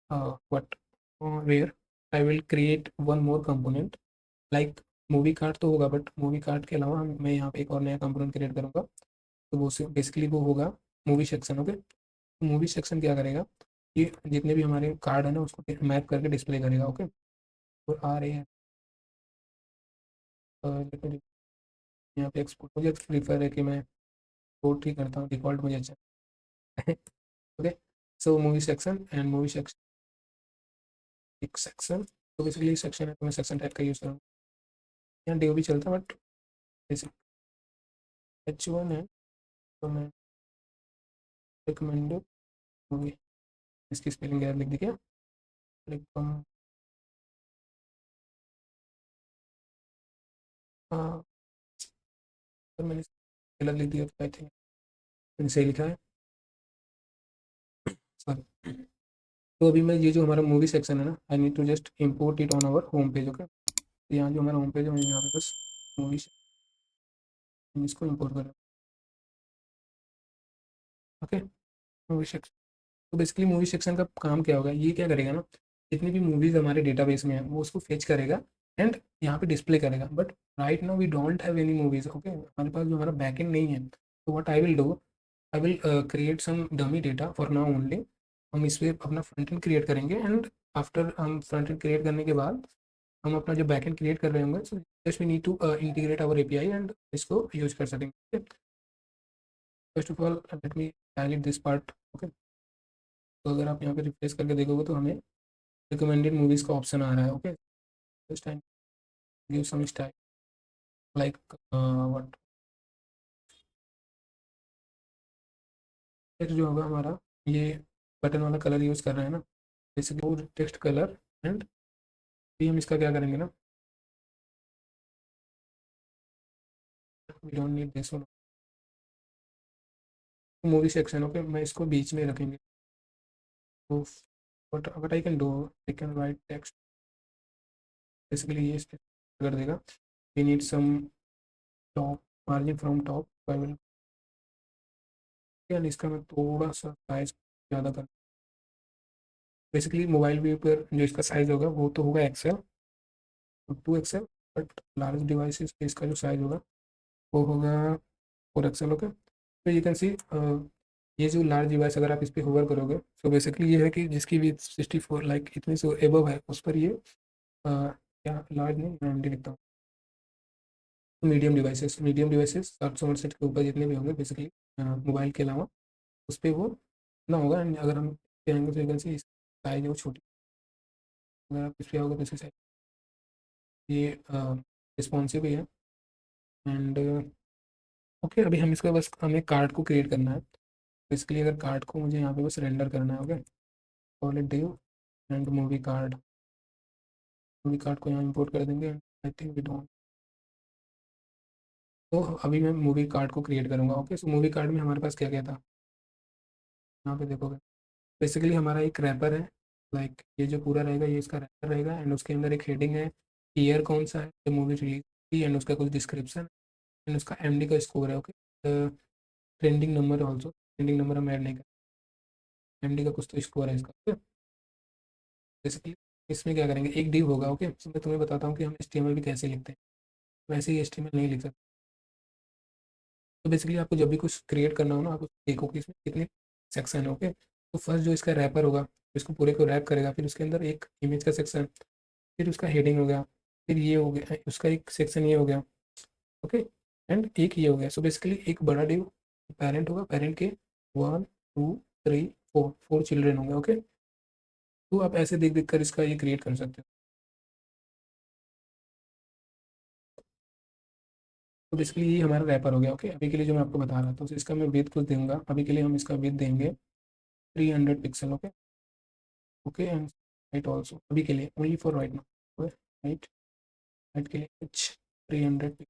what where I will create one more component like movie card तो होगा, बट मूवी कार्ड के अलावा मैं यहाँ पे एक और नया कंपोनेंट क्रिएट करूँगा। तो वो बेसिकली वो होगा movie section. Okay, movie section क्या करेगा, ये जितने भी हमारे कार्ड है ना उसको मैप करके डिस्प्ले करेगा। ओके, और आ रहे हैं यहाँ पे एक्सपोर्ट, मुझे प्रीफर है कि मैं एक्सपोर्ट ही करता हूँ, डिफॉल्ट मुझे अच्छा है। Okay, so movie section and movie section एक सेक्शन, तो बेसिकली सेक्शन है तो मैं सेक्शन टाइप का यूज़ करूँगा। यहाँ डी भी चलता है, बट बेसिक H1 है तो मैं रिकमेंडेड मूवी, इसकी स्पेलिंग गैर लिख दी क्या, रिकम हाँ, तो मैंने गलत लिख दिया, तो आई थिंक मैंने सही लिखा है, सॉरी। तो अभी मैं ये जो हमारा मूवी सेक्शन है ना, I need to just import it on our home page. Okay, तो यहाँ जो हमारा होम पेज है, मैं यहाँ पे बस मूवी इसको इम्पोर्ट कर रहा हूँ। ओके, मूवी सेक्शन, तो बेसिकली मूवी सेक्शन का काम क्या होगा, ये क्या करेगा ना, जितनी भी मूवीज़ हमारे डेटाबेस में है वो उसको फेच करेगा एंड यहाँ पे डिस्प्ले करेगा। But right now we don't have any movies. Okay, हमारे पास जो हमारा बैकएंड नहीं है, तो what I will do, I will create some dummy data for now only. हम इस पर अपना फ्रंट एंड क्रिएट करेंगे एंड आफ्टर हम फ्रंट एंड क्रिएट करने के बाद हम अपना जो बैकएंड क्रिएट कर रहे होंगे, so just we need to integrate our API and इसको यूज कर सकेंगे। First of all let me highlight this part. Okay, तो अगर आप यहाँ पे रिफ्रेश करके देखोगे तो हमें रिकमेंडेड मूवीज़ का ऑप्शन आ रहा है। Okay, just time give some style like what, फिर जो होगा हमारा ये बटन वाला कलर यूज़ कर रहे हैं ना, बेसिकली वो टेक्स्ट कलर एंड भी हम इसका क्या करेंगे ना, we don't need this one, movie section. Okay, मैं इसको बीच में रखेंगे। तो what I can do, I can write text, basically ये कर देगा, we need some top margin from top, I will and इसका मैं थोड़ा सा साइज ज़्यादा कर, बेसिकली मोबाइल व्यू पर जो इसका साइज़ होगा वो तो होगा XL, 2 XL, but large devices पे इसका जो साइज़ होगा वो होगा 4 एक्सेल। ओके, तो यू कैन सी ये जो लार्ज डिवाइस अगर आप इस पर होवर करोगे, तो बेसिकली ये है कि जिसकी भी 64 लाइक इतनी से एबव है उस पर ये क्या लार्ज नहीं, मैं एमडी लिखता हूँ, मीडियम डिवाइसेस 768 के ऊपर जितने भी होंगे बेसिकली मोबाइल के अलावा उस पर वो ना होगा। एंड अगर हम कहेंगे तो यू कैन सी साइज है वो छोटी, अगर आप इस पर आओगे तो इसकी साइज ये रिस्पॉन्सिव ही है। एंड ओके, अभी हम इसका बस हमें कार्ड को क्रिएट करना है, बेसिकली अगर कार्ड को मुझे यहाँ पे बस रेंडर करना है। Okay, solid div and movie card को यहाँ इंपोर्ट कर देंगे। आई थिंक वी डोंट, तो अभी मैं मूवी कार्ड को क्रिएट करूँगा। ओके, सो मूवी कार्ड में हमारे पास क्या क्या था, यहाँ पे देखोगे बेसिकली हमारा एक रैपर है, लाइक ये जो पूरा रहेगा ये इसका रैपर रहेगा एंड उसके अंदर एक हेडिंग है, ईयर कौन सा है जो मूवी रिलीज की एंड उसका कुछ डिस्क्रिप्शन एंड उसका एमडी का स्कोर है। Okay, trending number also, trending number हम ऐड नहीं करें, एमडी का कुछ तो स्कोर है इसका। ओके, बेसिकली इसमें क्या करेंगे, एक डिव होगा। ओके, so मैं तुम्हें बताता हूँ कि हम एचटीएमएल भी कैसे लिखते हैं, वैसे ही एचटीएमएल नहीं लिख सकते। तो बेसिकली आपको जब भी कुछ क्रिएट करना हो ना, आप देखो कि इसमें कितने सेक्शन है। ओके, तो फर्स्ट जो इसका रैपर होगा इसको पूरे को रैप करेगा, फिर उसके अंदर एक इमेज का सेक्शन, फिर उसका हेडिंग हो गया, फिर ये हो गया उसका एक सेक्शन ये हो गया। ओके, एंड एक ये हो गया। सो बेसिकली एक बड़ा डिव पेरेंट होगा, पेरेंट के 1 2 3 4 चिल्ड्रेन होंगे। ओके, तो आप ऐसे देख देख कर इसका ये क्रिएट कर सकते हो। तो बेसिकली ये हमारा रैपर हो गया। ओके, अभी के लिए जो मैं आपको बता रहा था, तो इसका मैं विड्थ कुछ दूंगा, अभी के लिए हम इसका विड्थ देंगे 300 pixel. Okay, okay, and height also अभी के लिए only for right now, height, height के लिए कुछ 300,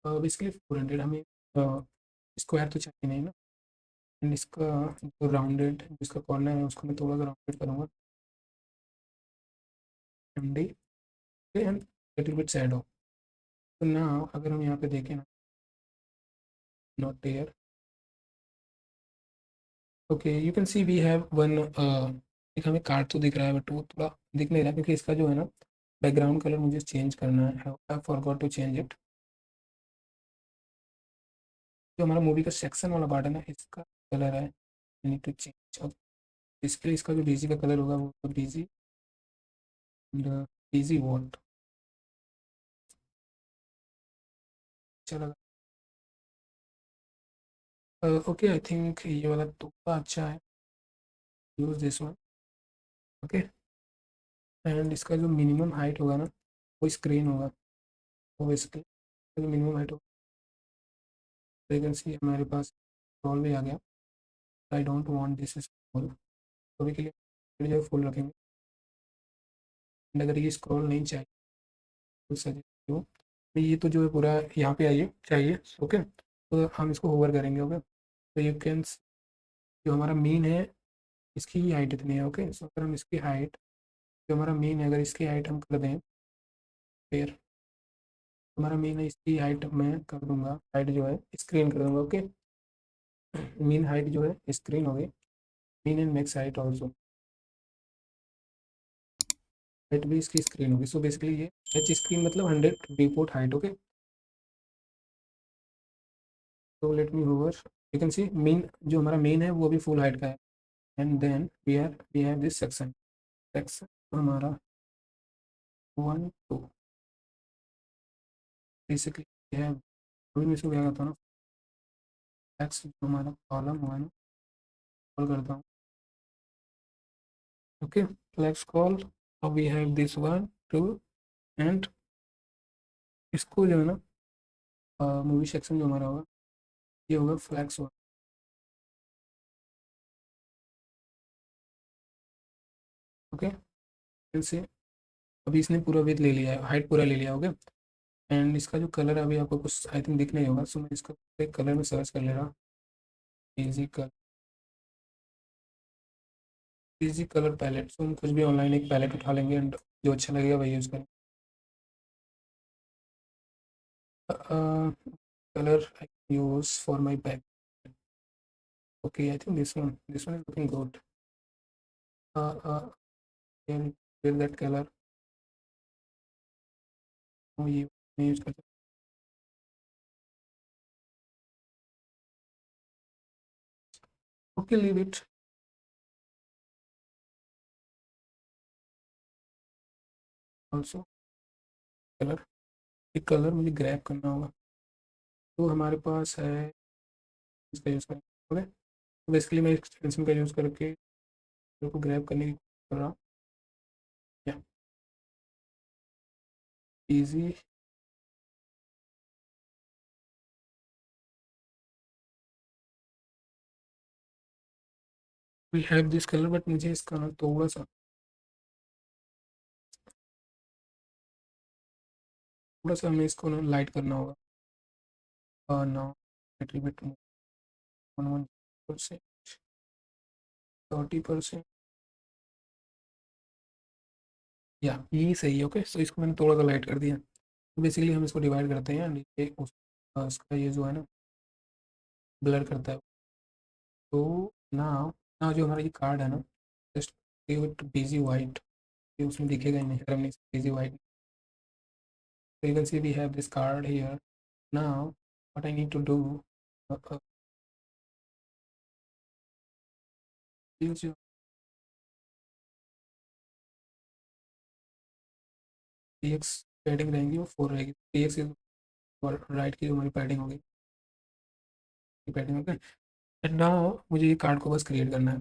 अब इसके लिए 400 हमें स्क्वायर तो चाहिए नहीं ना, एंड इसका जो राउंडेड जिसका कॉर्नर है उसको मैं थोड़ा सा राउंडेड करूँगा, MD and little bit shadow. तो ना अगर हम यहाँ पे देखें ना, not clear, okay you can see we have one, एक हमें कार्ड तो दिख रहा है बट वो थोड़ा दिख नहीं रहा क्योंकि इसका जो है ना बैकग्राउंड कलर मुझे चेंज करना है, I forgot to change it. जो हमारा मूवी का सेक्शन वाला पार्ट है ना इसका कलर है, आई नीड टू चेंज। अब इसके लिए इसका जो डीजी का कलर होगा वो डीजी, डीजी वॉट, अच्छा लगा। ओके आई थिंक ये वाला तो अच्छा है, use this one. Okay and इसका जो मिनिमम हाइट होगा ना वो स्क्रीन होगा, वो इसके जो मिनिमम हाइट होगा, तो यू कैन सी हमारे पास स्क्रॉल भी आ गया। आई डोंट वांट दिस स्क्रॉल, तो अभी के लिए जो फुल रखेंगे। एंड अगर ये स्क्रॉल नहीं चाहिए तो सजेस्ट हो, ये तो जो है पूरा यहाँ पे आइए चाहिए। ओके तो हम इसको होवर करेंगे। ओके तो यू कैन, जो हमारा मीन है इसकी ही हाइट इतनी है। ओके सो अगर हम इसकी हाइट, जो हमारा मीन है अगर इसकी हाइट हम कर दें, फिर हमारा मीन है इसकी हाइट मैं कर दूंगा, हाइट जो है स्क्रीन कर दूंगा। ओके मीन हाइट जो है स्क्रीन हो गई, min and max height also, height भी इसकी स्क्रीन होगी। सो बेसिकली ये एच स्क्रीन मतलब 100 रिपोर्ट हाइट। ओके तो let me hover, you can see mean जो हमारा मेन है वो भी फुल हाइट का है। And then we have this section, section हमारा 1 2, बेसिकली है। अभी मैं इसको क्या करता हूँ ना, एक्स जो हमारा कॉलम हुआ है ना कॉल करता हूँ। Okay let's call, we have this 1 2 and इसको जो है ना मूवी सेक्शन जो हमारा होगा ये होगा फ्लैक्स 1। ओके फिर से अभी इसने पूरा विथ ले लिया है, हाइट पूरा ले लिया। ओके एंड इसका जो कलर अभी आपको कुछ आई थिंक दिख नहीं होगा, सो मैं इसका एक कलर में सर्च कर ले रहा हूँ। Easy colour, easy colour palette, so हम कुछ भी ऑनलाइन एक पैलेट उठा लेंगे एंड जो अच्छा लगेगा वही यूज़ करें। Colour I use for my bag, okay I think this one is looking good, can fill that colour, ये यूज करते। Okay leave it also. Colour, एक कलर मुझे ग्रैब करना होगा, तो हमारे पास है इसका यूज़ करें। ओके तो बेसिकली मैं एक्सटेंशन का यूज़ करके को ग्रैब करने की कोशिश कर रहा हूँ। या easy, we have this colour but मुझे इसका ना थोड़ा सा हमें इसको ना लाइट करना होगा। नाउ लिटिल बिट मोर, 1% 30%, या यही सही है। ओके सो इसको मैंने थोड़ा सा लाइट कर दिया। तो बेसिकली हम इसको डिवाइड करते हैं नीचे उसका ये जो है ना ब्लर करता है। तो ना ना जो हमारा ये कार्ड है ना just give it busy white, ये उसमें दिखेगा ही नहीं अगर हमने busy white. So you can see we have this card here. Now what I need to do, use your px padding रहेंगी वो 4 रहेगी, px और राइट की जो हमारी पैडिंग होगी, पैडिंग ओके। एंड नाउ मुझे ये कार्ड को बस क्रिएट करना है।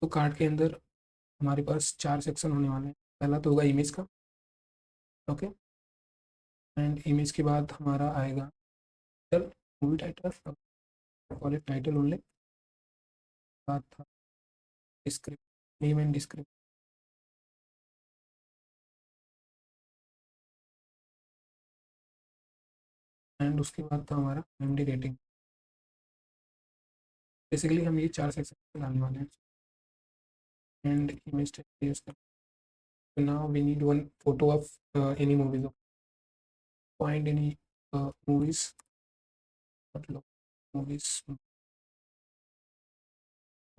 तो कार्ड के अंदर हमारे पास 4 सेक्शन होने वाले हैं। पहला तो होगा इमेज का। ओके एंड इमेज के बाद हमारा आएगा title, movie title, call it title only. बाद था describe, name and describe, and उसके बाद था हमारा एमडी रेटिंग। बेसिकली हम ये 4 सेक्शन डालने वाले हैं एंड इमेज टाइप यूज कर। So now we need one photo of any movies. Find any movies. Not look, movies.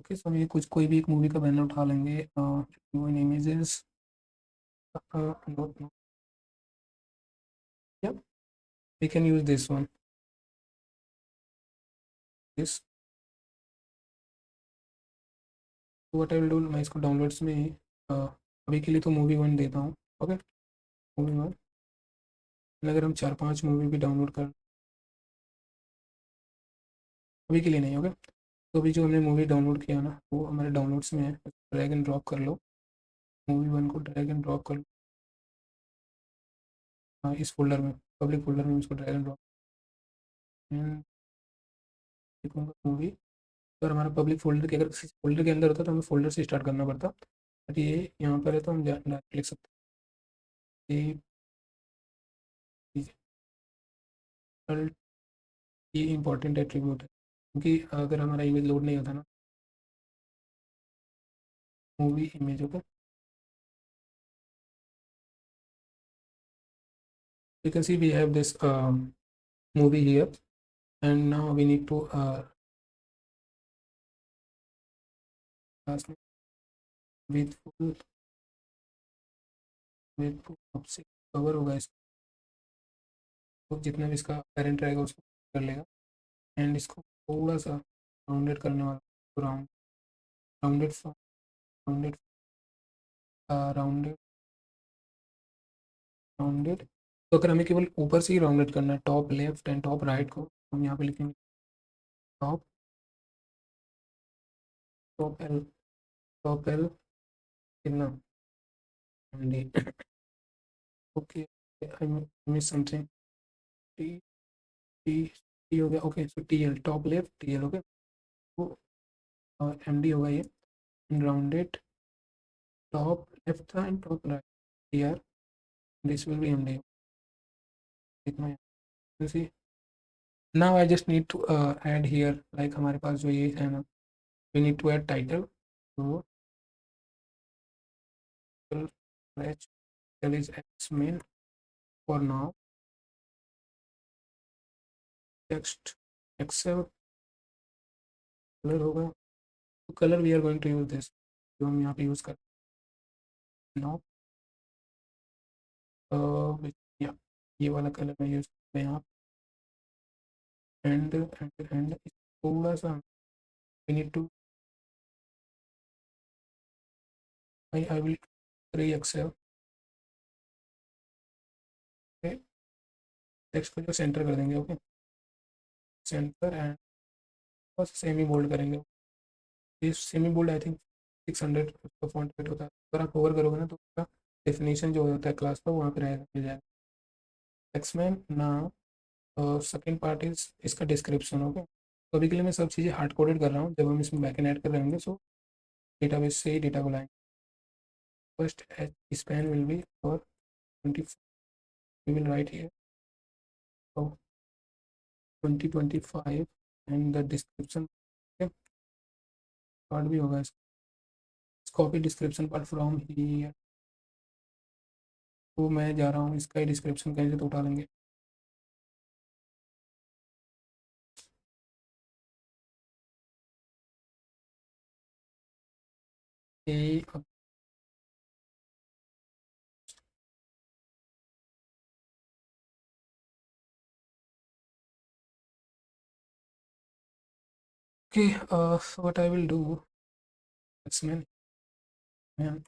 Okay, so हम ये कुछ कोई भी एक मूवी का बैनर उठा लेंगे, इन images, not, yeah, we can use this one, this. तो व्हाट आई विल डू, मैं इसको डाउनलोड्स में अभी के लिए तो मूवी वन देता हूँ। Okay, movie one. अगर हम 4-5 मूवी भी डाउनलोड कर, अभी के लिए नहीं। ओके, तो अभी जो हमने मूवी डाउनलोड किया ना वो हमारे डाउनलोड्स में है, ड्रैग एंड ड्रॉप कर लो, मूवी वन को ड्रैग एंड ड्रॉप कर लो। हाँ, इस फोल्डर में, पब्लिक फोल्डर में इसको ड्रैग एंड ड्रॉप, लिखूँगा मूवी। अगर हमारा पब्लिक फोल्डर के, अगर किसी फोल्डर के अंदर होता तो हमें फोल्डर से स्टार्ट करना पड़ता, बट ये यहाँ पर है तो हम डायरेक्ट लिख सकते हैं। ये इंपॉर्टेंट एट्रीब्यूट है, क्योंकि अगर हमारा इमेज लोड नहीं होता ना, movie image. Okay, you can see we have this movie here, and now we need to with full cover होगा इसको, जितना भी इसका पेरेंट रहेगा उसको कर लेगा, एंड इसको थोड़ा सा राउंडेड करने वाला, round rounded rounded rounded rounded. तो अगर हमें केवल ऊपर से ही राउंडेड करना है, top left and top right को, हम यहाँ पे लिखेंगे top, top L, top L कितना, D. Okay, I miss something, T, T, T हो गया। Okay, so T L, top left T L. Okay, तो एम डी होगा ये, राउंडेड टॉप लेफ्ट था and top right, T R, this will be M D. इतना है। Now I just need to add here, like हमारे पास जो ये है ना, we need to add title, तो title is X-Men for now, text excel, colour होगा, तो colour we are going to use this, जो हम यहाँ पे यूज कर, नो, या ये वाला कलर मैं यूज करते हैं यहाँ, एंड थोड़ा सा we need to, I will 3 XL, text को जो सेंटर कर देंगे। ओके, सेंटर एंड बस सेमी बोल्ड करेंगे, ये सेमी बोल्ड आई थिंक 600 उसका फॉन्ट वेट होता है, अगर आप ओवर करोगे ना तो उसका डेफिनेशन जो होता है क्लास का वहाँ पे रहेगा, मिल जाएगा। X-Men now, second part is इसका डिस्क्रिप्शन। ओके, तो अभी के लिए मैं सब चीज़ें हार्ड कोडेड कर रहा हूँ, जब हम इसमें बैकएंड ऐड कर रहे होंगे सो डेटाबेस से ही डेटा को लाएंगे। First span will be for 20, we will write here 2025 and the description part भी होगा इसका, copy description part from here, तो मैं जा रहा हूँ इसका ही डिस्क्रिप्शन कहीं से तो उठा लेंगे। ए, okay, so what I will do, X-Men, man,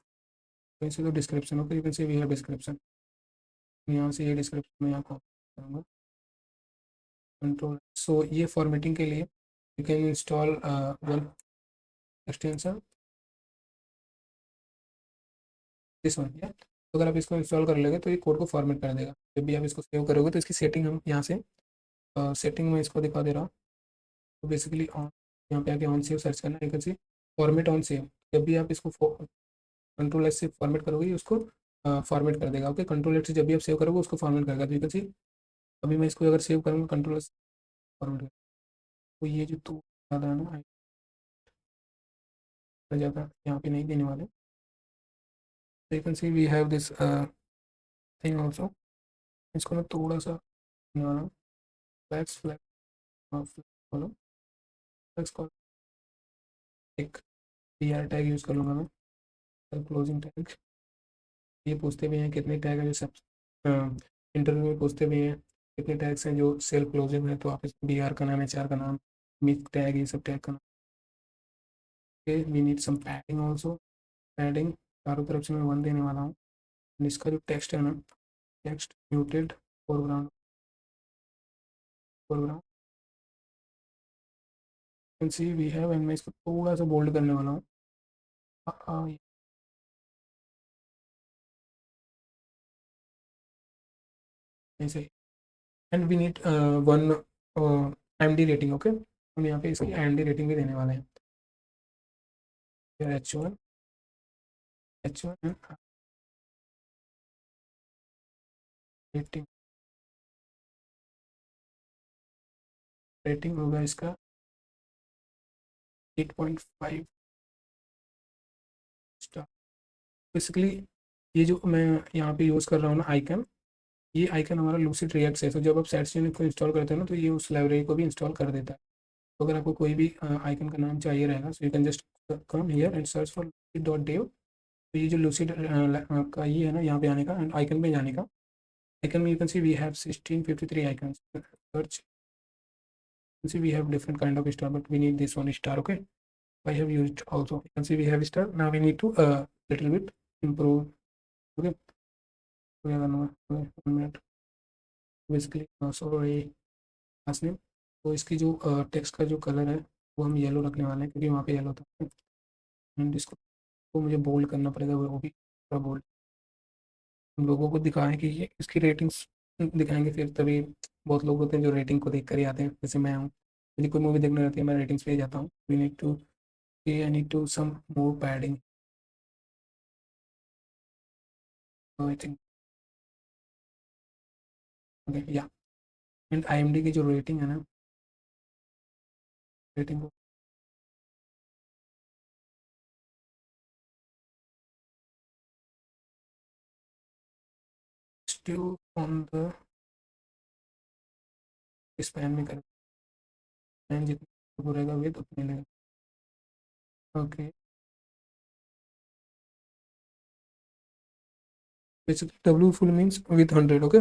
वैसे तो description, okay, you can see we have description, यहाँ से ये डिस्क्रिप्शन में यहाँ कॉपी करूँगा, कंट्रोल, सो ये फॉर्मेटिंग के लिए you can install one extension, this one, या तो अगर आप इसको इंस्टॉल कर लोगे तो ये कोड को फॉर्मेट कर देगा, जब भी आप इसको सेव करोगे तो इसकी सेटिंग हम यहाँ से, सेटिंग में इसको दिखा दे रहा हूँ, तो बेसिकली ऑन, यहाँ पे आके ऑन सेव सर्च करना, you can C format on save, जब भी आप इसको कंट्रोल एस से फॉर्मेट करोगे उसको फॉर्मेट कर देगा। ओके, कंट्रोल एस से जब भी आप सेव करोगे उसको फॉर्मेट करेगा, तो यू कैन सी अभी मैं इसको अगर सेव करूँगा कंट्रोल एस फॉर्मेट कर, तो ये जो तो ज़्यादा है ना, ज़्यादा यहाँ पे नहीं देने वाले, तो you can see we have this thing also, इसको मैं थोड़ा सा देने वाला हूँ, फ्लैक्स फ्लैक्स फ्लैक्स कॉलम, एक PR टैग यूज़ कर लूँगा मैं, सेल्फ क्लोजिंग टैग। ये पूछते भी हैं कितने टैग हैं, जो सब इंटरव्यू में पूछते भी हैं कितने टैग्स हैं जो सेल्फ क्लोजिंग है, तो आप इसमें BR का नाम, HR का नाम, मिथ टैग, ये सब टैग का नाम। Okay, we need some padding also. Padding चारों तरफ से मैं 1 देने वाला हूँ। इसका जो टेक्स्ट है ना, text muted, foreground, foreground can see we have, and मैं इसको थोड़ा सा बोल्ड करने वाला हूँ। ऐसे, and we need 1 IMD rating. Okay, हम यहाँ पे इसकी IMD रेटिंग भी देने वाले हैं। H1, H1 रेटिंग, रेटिंग होगा इसका 8.5 स्टार। बेसिकली ये जो मैं यहाँ पे यूज़ कर रहा हूँ ना आइकन, ये आइकन हमारा लूसिड रिएक्ट है। तो जब आप सेट्स को इंस्टॉल करते हैं ना, तो ये उस लाइब्रेरी को भी इंस्टॉल कर देता है। तो अगर आपको कोई भी आइकन का नाम चाहिए रहेगा, सो you can just come here and search for lucid.dev। तो ये जो लूसिड का ये है ना, यहाँ पे आने का एंड आइकन पे जाने का। आइकन में you can see we have 1653 icons. Search, see we have different kind of star, but we need this one star. Okay, I have used also. You can see we have star. Now we need to little bit improve. Okay, we have another 1 minute. Basically, sorry, last name। तो इसकी जो text का जो colour है वो हम yellow रखने वाले हैं, क्योंकि वहाँ पे येलो था। एंड इसको तो मुझे बोल्ड करना पड़ेगा, वो भी थोड़ा बोल्ड। हम लोगों को दिखाएं कि ये इसकी रेटिंग्स दिखाएंगे, फिर तभी। बहुत लोग होते हैं जो रेटिंग को देख कर ही आते हैं, जैसे मैं हूँ। मुझे कोई मूवी देखने रहती है, मैं रेटिंग्स पे ही जाता हूँ। We need to, I need to some more padding. So I think okay, yeah. And IMD की जो रेटिंग है ना, रेटिंग को still on the स्पैन में कर, स्पैन जितना वो रहेगा वेट उतने लेगा। Okay, basically W full means width 100। Okay,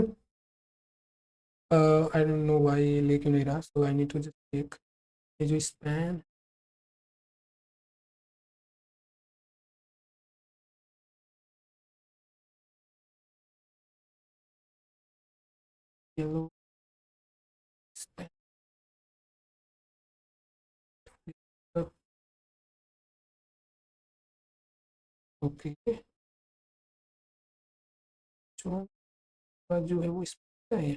I don't know why ले क्यों नहीं रहा, so I need to just take ये जो स्पैन, येलो स्पैन। ओके, जो है वो स्पैन है।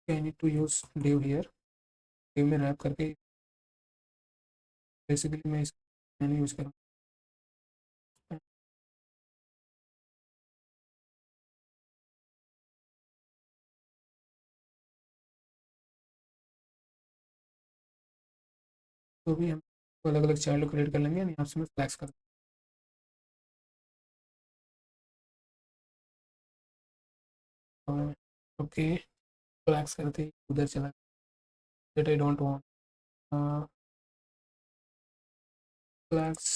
I need to use div here, div में रैप करके बेसिकली मैं इस मैंने यूज़ करूँ। तो भी हम अलग अलग चाइल्ड क्रिएट कर लेंगे, यहाँ से मैं फ्लैक्स कर। ओके, फ्लैक्स करते ही उधर चला, that I don't want flex.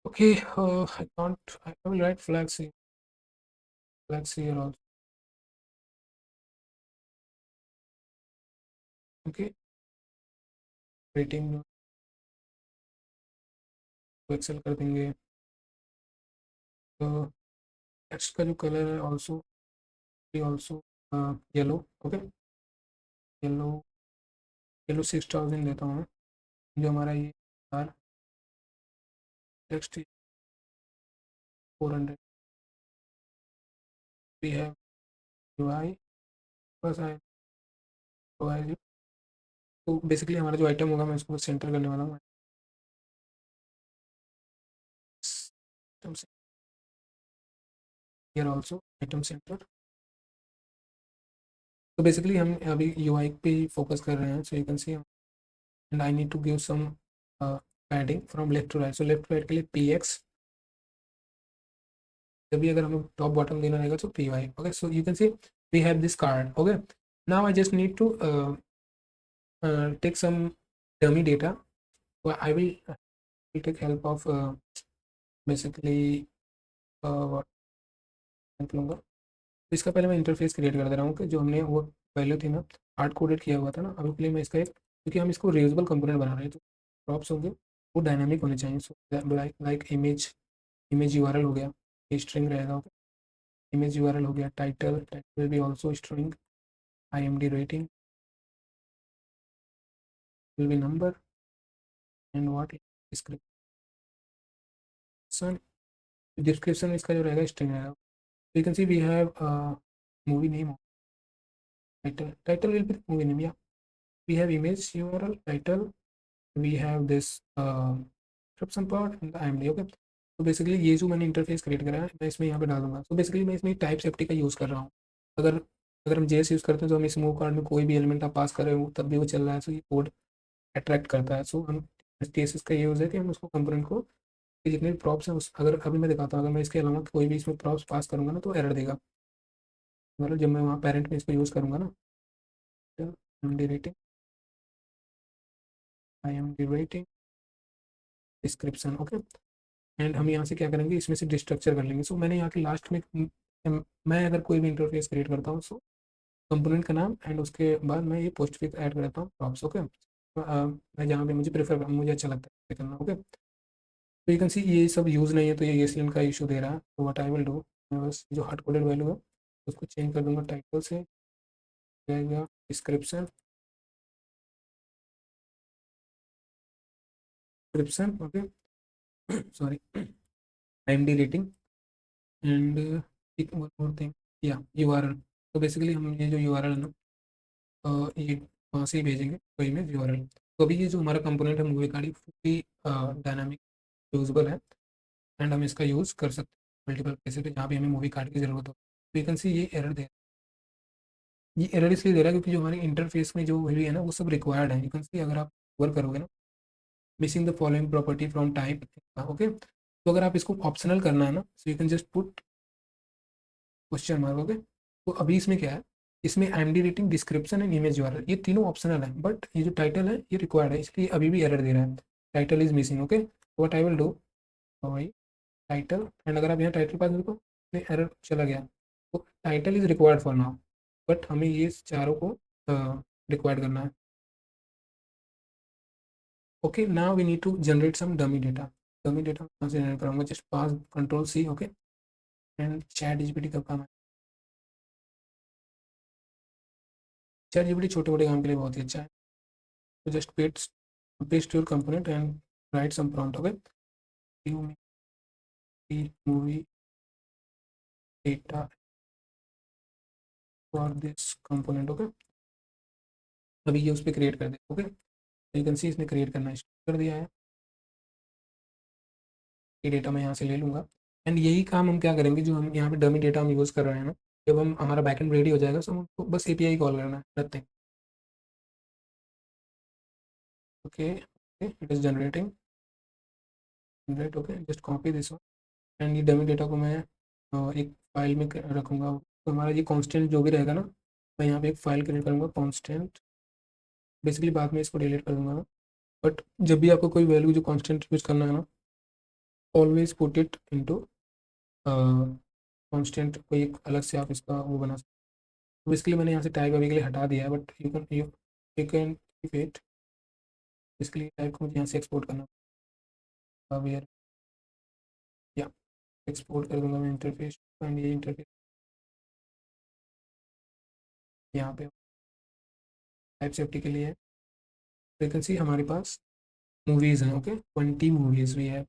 Okay, I can't, I will write flex here also. Okay, rating को एक्सेल कर देंगे। तो टेक्स्ट का जो कलर है also, also yellow. Okay, yellow, yellow 6000 देता हूँ मैं। जो हमारा ये टेक्स्ट 400, वी हैव UI, बस आई UI। तो बेसिकली हमारा जो आइटम होगा मैं उसको सेंटर करने वाला हूँ। Here also item centre. तो बेसिकली हम अभी UI पे ही फोकस कर रहे हैं, so you can see, and I need to give some padding from left to right. So left to right के लिए PX, जब भी अगर हमें टॉप बॉटम देना रहेगा तो P Y. Okay, so you can see we have this card. Okay, now I just need to take some dummy data. So I will take help of basically what लूँगा। तो इसका पहले मैं interface create कर दे रहा हूँ कि जो हमने वो वैल्यू थी ना हार्ड कोडेड किया हुआ था ना, अभी के लिए मैं इसका एक, क्योंकि हम इसको रियूजेबल कंपोनेंट बना रहे हैं तो प्रॉप्स होंगे वो डायनामिक होने चाहिए। सो लाइक इमेज यूआरएल हो गया, ये स्ट्रिंग रहेगा। इमेज यूआरएल हो गया, title will be also string, IMD rating will be number and what description. Description इसका जो रहेगा स्ट्रिंग रहेगा। You can see we have movie name, title will be the movie name, yeah. We have image URL, title, we have this description part and the IMD। Okay, तो basically ये जो मैंने interface create करा है मैं इसमें यहाँ पे डाल दूंगा। तो बेसिकली मैं इसमें टाइप सेफ्टी का यूज़ कर रहा हूँ। अगर अगर हम JS यूज़ करते हैं तो हम इस मूव कार्ड में कोई भी एलिमेंट आप पास कर रहे हो तब भी वो चल रहा है, सो ये कोड अट्रैक्ट करता है। सो हम TSS का ये यूज़ है कि हम उसको कंपोनेंट को कि जितने भी प्रॉप्स हैं उस, अगर अभी मैं दिखाता हूँ अगर मैं इसके अलावा कोई भी इसमें प्रॉप्स पास करूँगा ना तो एरर देगा। मतलब जब मैं वहाँ पेरेंट में इसको यूज़ करूँगा ना, IMD rating, IMD rating description. Okay, and हम यहाँ से क्या करेंगे, इसमें से डिस्ट्रक्चर कर लेंगे। सो मैंने यहाँ के लास्ट में मैं अगर कोई भी इंटरफेस क्रिएट करता हूँ सो कंपोनेंट का नाम एंड उसके बाद मैं ये पोस्ट फिक्स ऐड करता हूँ प्रॉप्स। ओके, मैं जहाँ पे मुझे प्रेफर मुझे अच्छा लगता है करना। ओके, तो यू कैन सी ये सब यूज़ नहीं है तो ये ESLint का इशू दे रहा है। तो व्हाट आई विल डू, मैं बस जो हार्ड कोडेड वैल्यू है उसको चेंज कर दूंगा, टाइटल से जाएगा description, description. Okay, sorry, IMD rating and एक वन मोर थिंग, या URL। तो बेसिकली हम ये जो URL है ना ये वहाँ से ही भेजेंगे कोई में URL। तो अभी ये जो हमारा कंपोनेंट है movie card fully dynamic usable है एंड हम इसका यूज़ कर सकते हैं मल्टीपल प्लेसेस पे जहाँ पे हमें मूवी कार्ड की ज़रूरत हो। तो यू कैन सी ये एरर दे, ये एरर इसलिए दे रहा है क्योंकि जो हमारे इंटरफेस में जो वैल्यू है ना वो सब रिक्वायर्ड है। यू कैन सी अगर आप वर्क करोगे ना, missing the following property from type. Okay, तो अगर आप इसको ऑप्शनल करना है ना सो you can just put question mark. Okay, तो अभी इसमें क्या है, इसमें IMD rating, description and image URL ये तीनों ऑप्शनल है, बट ये जो टाइटल है ये रिक्वायर्ड है, इसलिए अभी भी एरर दे रहा है, title is missing. Okay, what I will do, वही टाइटल एंड अगर आप यहाँ टाइटल पास देखो एरर चला गया। तो title is required for now, but हमें ये चारों को रिक्वायर्ड करना है। Okay, now we need to generate some dummy data. Dummy data कहाँ से जनरेट करूँगा, just pass Ctrl+C। Okay, and ChatGPT का काम है। ChatGPT छोटे मोटे काम के लिए बहुत ही अच्छा है। तो just paste your component and write some prompt। okay, give me the movie data for this component। okay, अभी ये उस पर क्रिएट कर दे। ओके, यू कैन सी इसने क्रिएट करना स्टार्ट कर दिया है। ये डेटा मैं यहाँ से ले लूँगा एंड यही काम हम क्या करेंगे, जो हम यहाँ पे डमी डेटा हम यूज़ कर रहे हैं ना, जब हम हमारा बैकएंड रेडी हो जाएगा तो हमको बस API कॉल करना है, nothing. Okay, it is generating, generate. Okay, just copy this and ये डमी डेटा को मैं एक फाइल में रखूँगा। तो हमारा ये कांस्टेंट जो भी रहेगा ना, मैं यहाँ पे एक फाइल क्रिएट करूँगा कांस्टेंट, बेसिकली बाद में इसको डिलीट कर दूँगा। बट जब भी आपको कोई वैल्यू जो कांस्टेंट यूज़ करना है ना, always put it into constant, कोई एक अलग से आप इसका वो बना सकते हो। बेसिकली मैंने यहाँ से टाइप अभी के लिए हटा दिया है, but you can keep it. इसके लिए टाइप को मुझे यहाँ से एक्सपोर्ट करना वेयर, या एक्सपोर्ट कर दूँगा मैं इंटरफेस एंड ये इंटरफेस यहाँ पे टाइप सेफ्टी के लिए है। वैकेंसी हमारे पास मूवीज़ हैं। ओके, 20 मूवीज़ भी है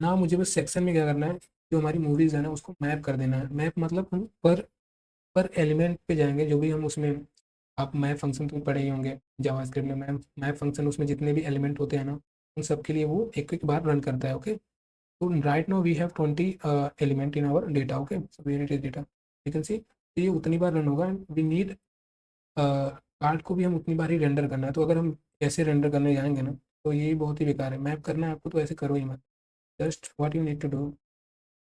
ना। मुझे बस सेक्शन में क्या करना है, जो हमारी मूवीज़ है ना उसको मैप कर देना है। मैप मतलब हम पर एलिमेंट पे जाएंगे, जो भी हम उसमें, आप मैप फंक्शन तो पढ़े ही होंगे जावास्क्रिप्ट में। मैप मैप फंक्शन उसमें जितने भी एलिमेंट होते हैं ना उन सब के लिए वो एक एक बार रन करता है। ओके, तो right now we have 20 element in our data. Okay, so where it is data, you can see ये उतनी बार रन होगा एंड वी नीड कार्ड को भी हम उतनी बार ही रेंडर करना है। तो अगर हम ऐसे रेंडर करने जाएंगे ना तो ये बहुत ही बेकार है। मैप करना है आपको तो ऐसे करो ही मत, just what you need to do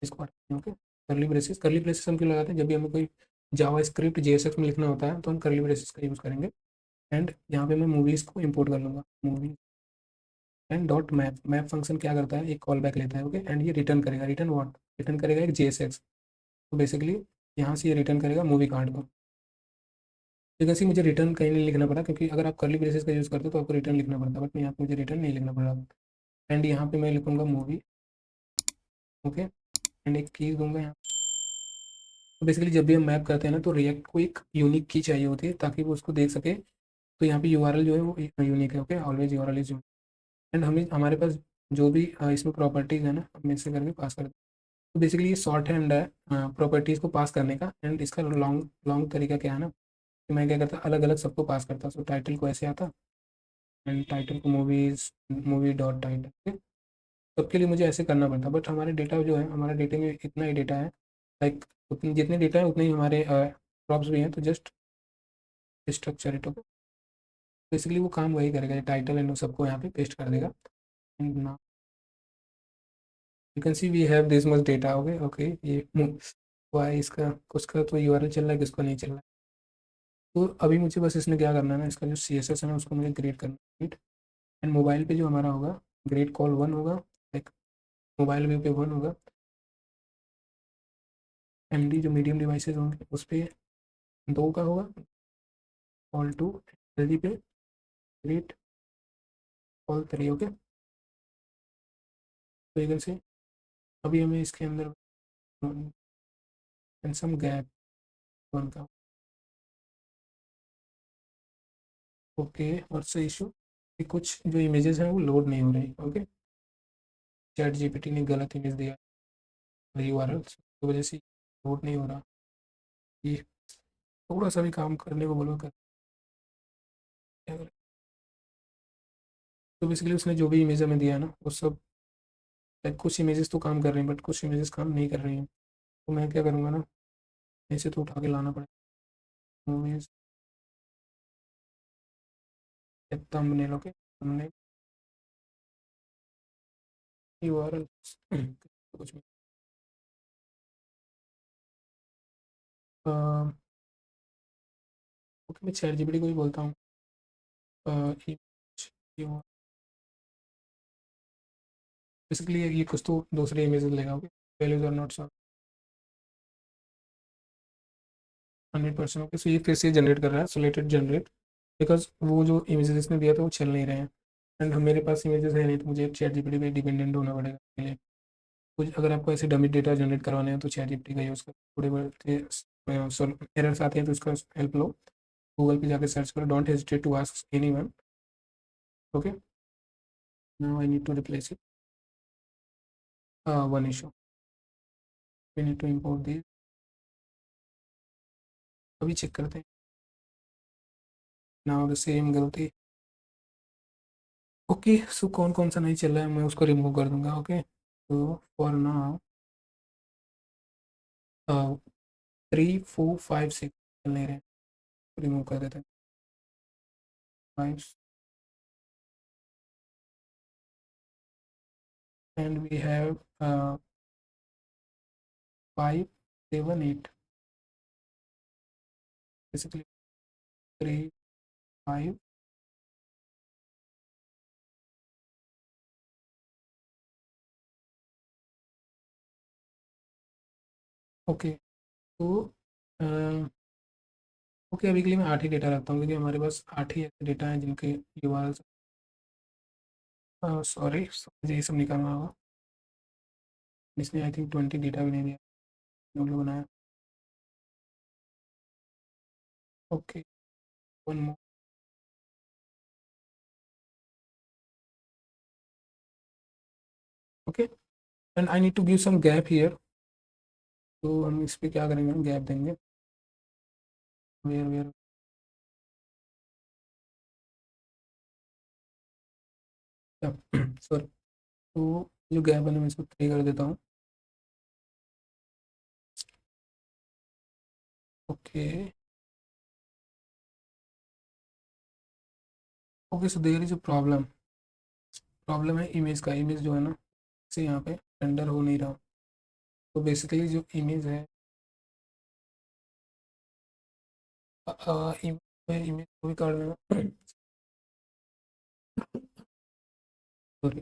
इसको। ओके, करली ब्रेसेस हम क्यों लगाते हैं, जब भी हमें कोई जावा स्क्रिप्ट JSX में लिखना होता है तो हम करली ब्रेसेस का यूज़ करेंगे। एंड यहाँ पे मैं मूवीज़ को इंपोर्ट कर लूँगा, movie and dot map. Map function क्या करता है, एक कॉल बैक लेता है, ओके, एंड ये रिटर्न करेगा, रिटर्न व्हाट, रिटर्न करेगा एक JSX। तो बेसिकली यहाँ से ये रिटर्न करेगा मूवी कार्ड को। तो कैसे मुझे रिटर्न कहीं नहीं लिखना पड़ा, क्योंकि अगर आप करली ब्रेसेस का यूज़ करते हो तो आपको रिटर्न लिखना पड़ता, बट यहाँ पे मुझे रिटर्न नहीं लिखना पड़ा। एंड यहाँ पे मैं लिखूँगा मूवी, ओके, एंड एक की दूंगा यहाँ। तो बेसिकली जब भी हम मैप करते हैं ना, तो रिएक्ट को एक यूनिक की चाहिए होती है ताकि वो उसको देख सके। तो यहाँ पे यूआरएल जो है वो यूनिक है, okay, always URL is. And हमें हमारे पास जो भी इसमें प्रॉपर्टीज़ है ना, हम इससे करके पास कर दें। तो बेसिकली ये शॉर्ट हैंड है प्रॉपर्टीज़ को पास करने का। एंड इसका लॉन्ग लॉन्ग तरीका क्या है ना, कि मैं क्या करता, अलग अलग सबको पास करता। सो टाइटल को ऐसे आता, एंड टाइटल को मूवीज, मूवी डॉट टाइटल, सबके लिए मुझे ऐसे करना पड़ता। बट हमारे डेटा जो है, हमारे डेटे में इतना ही डेटा है, लाइक उतने जितने डेटा है उतने ही हमारे प्रॉप्स भी हैं। तो just structure it, okay. Basically वो काम वही करेगा, टाइटल एंड सबको यहाँ पे पेस्ट कर देगा। And now you can see we have this much data, okay okay. ये हुआ है इसका, उसका तो यूआरएल चल रहा है, किसको नहीं चल रहा है। तो अभी मुझे बस इसमें क्या करना है ना, इसका जो CSS है ना उसको मुझे ग्रेड करना है। एंड मोबाइल पे जो हमारा होगा, ग्रेड कॉल 1 होगा, लाइक मोबाइल व्यू पे 1 होगा। MD जो मीडियम डिवाइसेज होंगे उस पर 2 का होगा, कॉल 2। LG पे ग्रेड कॉल 3, ओके। तो इधर से अभी हमें इसके अंदर सम गैप 1 का, ओके। और से इशू कि कुछ जो इमेजेस हैं वो लोड नहीं हो रही, ओके। ChatGPT ने गलत इमेज दिया URL की वजह से लोड नहीं हो रहा। ये थोड़ा सा भी काम करने को बोलो कर, क्या करें। तो बेसिकली उसने जो भी इमेज हमें दिया है ना वो सब, लाइक कुछ इमेजेस तो काम कर रही हैं बट कुछ इमेजेस काम नहीं कर रही हैं। तो मैं क्या करूँगा ना, ऐसे तो उठा के लाना पड़ेगा movies, thumbnail, okay, thumbnail URL कुछ भी। ओके, मैं ChatGPT को ही बोलता हूँ बेसिकली ये कुछ तो दूसरे इमेजेस लेगा, okay. Values are not 100%, okay. So ये फिर से जनरेट कर रहा है, सोलेटेड जनरेट, बिकॉज वो जो इमेजेस इसने दिया था वो चल नहीं रहे हैं। एंड हम मेरे पास इमेजेस है नहीं, तो मुझे ChatGPT पे डिपेंडेंट होना पड़ेगा इसके लिए। कुछ अगर आपको ऐसे डमी डेटा जनरेट करवाने हैं तो ChatGPT का यूज़ करो। थोड़े बड़े एरर्स आते हैं तो इसका हेल्प लो, गूगल पे जाकर सर्च करो, don't hesitate to ask anyone, okay. Now I need to replace it, one issue, we need to import this. अभी चेक करते हैं, नाउ द सेम गलती, ओके। सो कौन कौन सा नहीं चल रहा है मैं उसको रिमूव कर दूंगा, ओके। तो फॉर नाउ 3 4 5 6 चल नहीं रहे, रिमूव कर देते हैं। 5 and we have 5 7 8, basically 3 5, okay. तो ओके, अभी के लिए मैं 8 ही डेटा रखता हूँ, क्योंकि हमारे पास 8 ही ऐसे डेटा हैं जिनके URL, सॉरी मुझे ये सब निकालना होगा। इसने आई थिंक 20 डेटा भी नहीं दिया, हम लोग बनाया, okay. One more, okay. And I need to give some gap here. तो हम इस पर क्या करेंगे, हम गैप देंगे, वेयर वेयर, सॉरी। तो जो गैप है ना मैं इसको 3 कर देता हूँ, okay okay. So there is a problem, problem है इमेज का, इमेज जो है ना से यहाँ पे रेंडर हो नहीं रहा। तो बेसिकली जो इमेज है, इमेज को भी काट देना, सॉरी।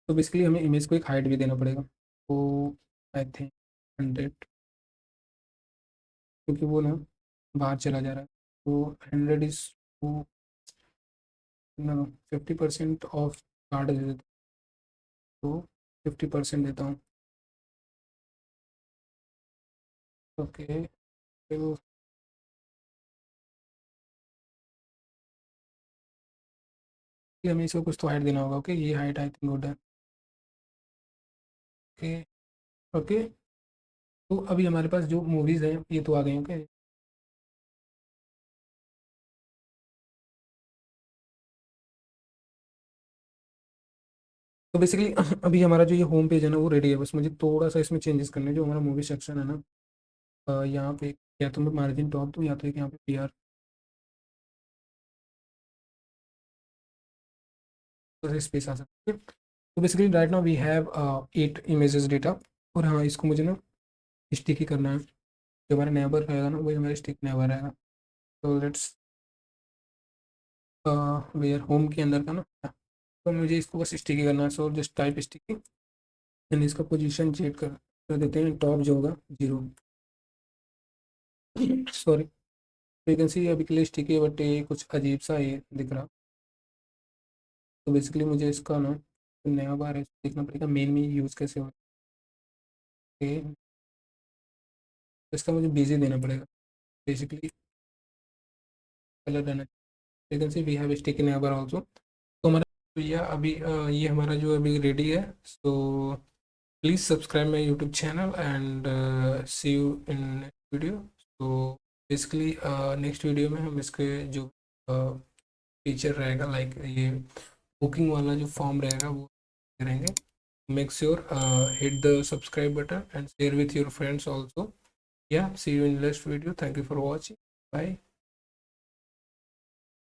तो बेसिकली हमें इमेज को एक हाइट भी देना पड़ेगा, तो आई थिंक 100, क्योंकि वो ना बाहर चला जा रहा है, तो 100 इज टू, 50% ऑफ कार्ड दे देता हूँ, तो 50% देता हूँ। ओके, तो हमें इसको कुछ तो हाइट देना होगा। ओके, ये हाइट आई थिंक गुड है। ओके। ओके, तो अभी हमारे पास जो मूवीज़ हैं ये तो आ गई। ओके, तो बेसिकली अभी हमारा जो ये होम पेज है ना वो रेडी है, बस मुझे थोड़ा सा इसमें चेंजेस करने हैं। जो हमारा मूवी सेक्शन है ना, यहाँ पे या तो मैं मार्जिन टॉप दूँ या तो एक यहाँ पे PR स्पेस आ सकती है। तो basically right now we have 8 images data, और हाँ इसको मुझे ना स्टिकी करना है। जो हमारा नेबर रहेगा ना वही हमारा स्टिक नेबर रहेगा। तो लेट्स वेयर होम के अंदर का ना, तो मुझे इसको बस स्टिकी करना है। So just type sticky and इसका पोजीशन चेक कर देते हैं, टॉप जो होगा 0, सॉरी। वैकेंसी अभी के लिए स्टिकी है, बट ये कुछ अजीब सा ये दिख रहा। तो बेसिकली मुझे इसका ना नया बार है देखना पड़ेगा मेन में यूज़ कैसे हो। तो इसका मुझे बिजी देना पड़ेगा बेसिकली, कलर रहना। Vacancy we have sticky navbar also. तो हमारा भैया अभी ये हमारा जो अभी रेडी है। So please subscribe my YouTube channel and see you in next video. तो बेसिकली नेक्स्ट वीडियो में हम इसके जो फीचर रहेगा, लाइक ये बुकिंग वाला जो फॉर्म रहेगा वो करेंगे। Make sure hit the subscribe button and share with your friends also. Yeah, see you in the next video. Thank you for watching. Bye.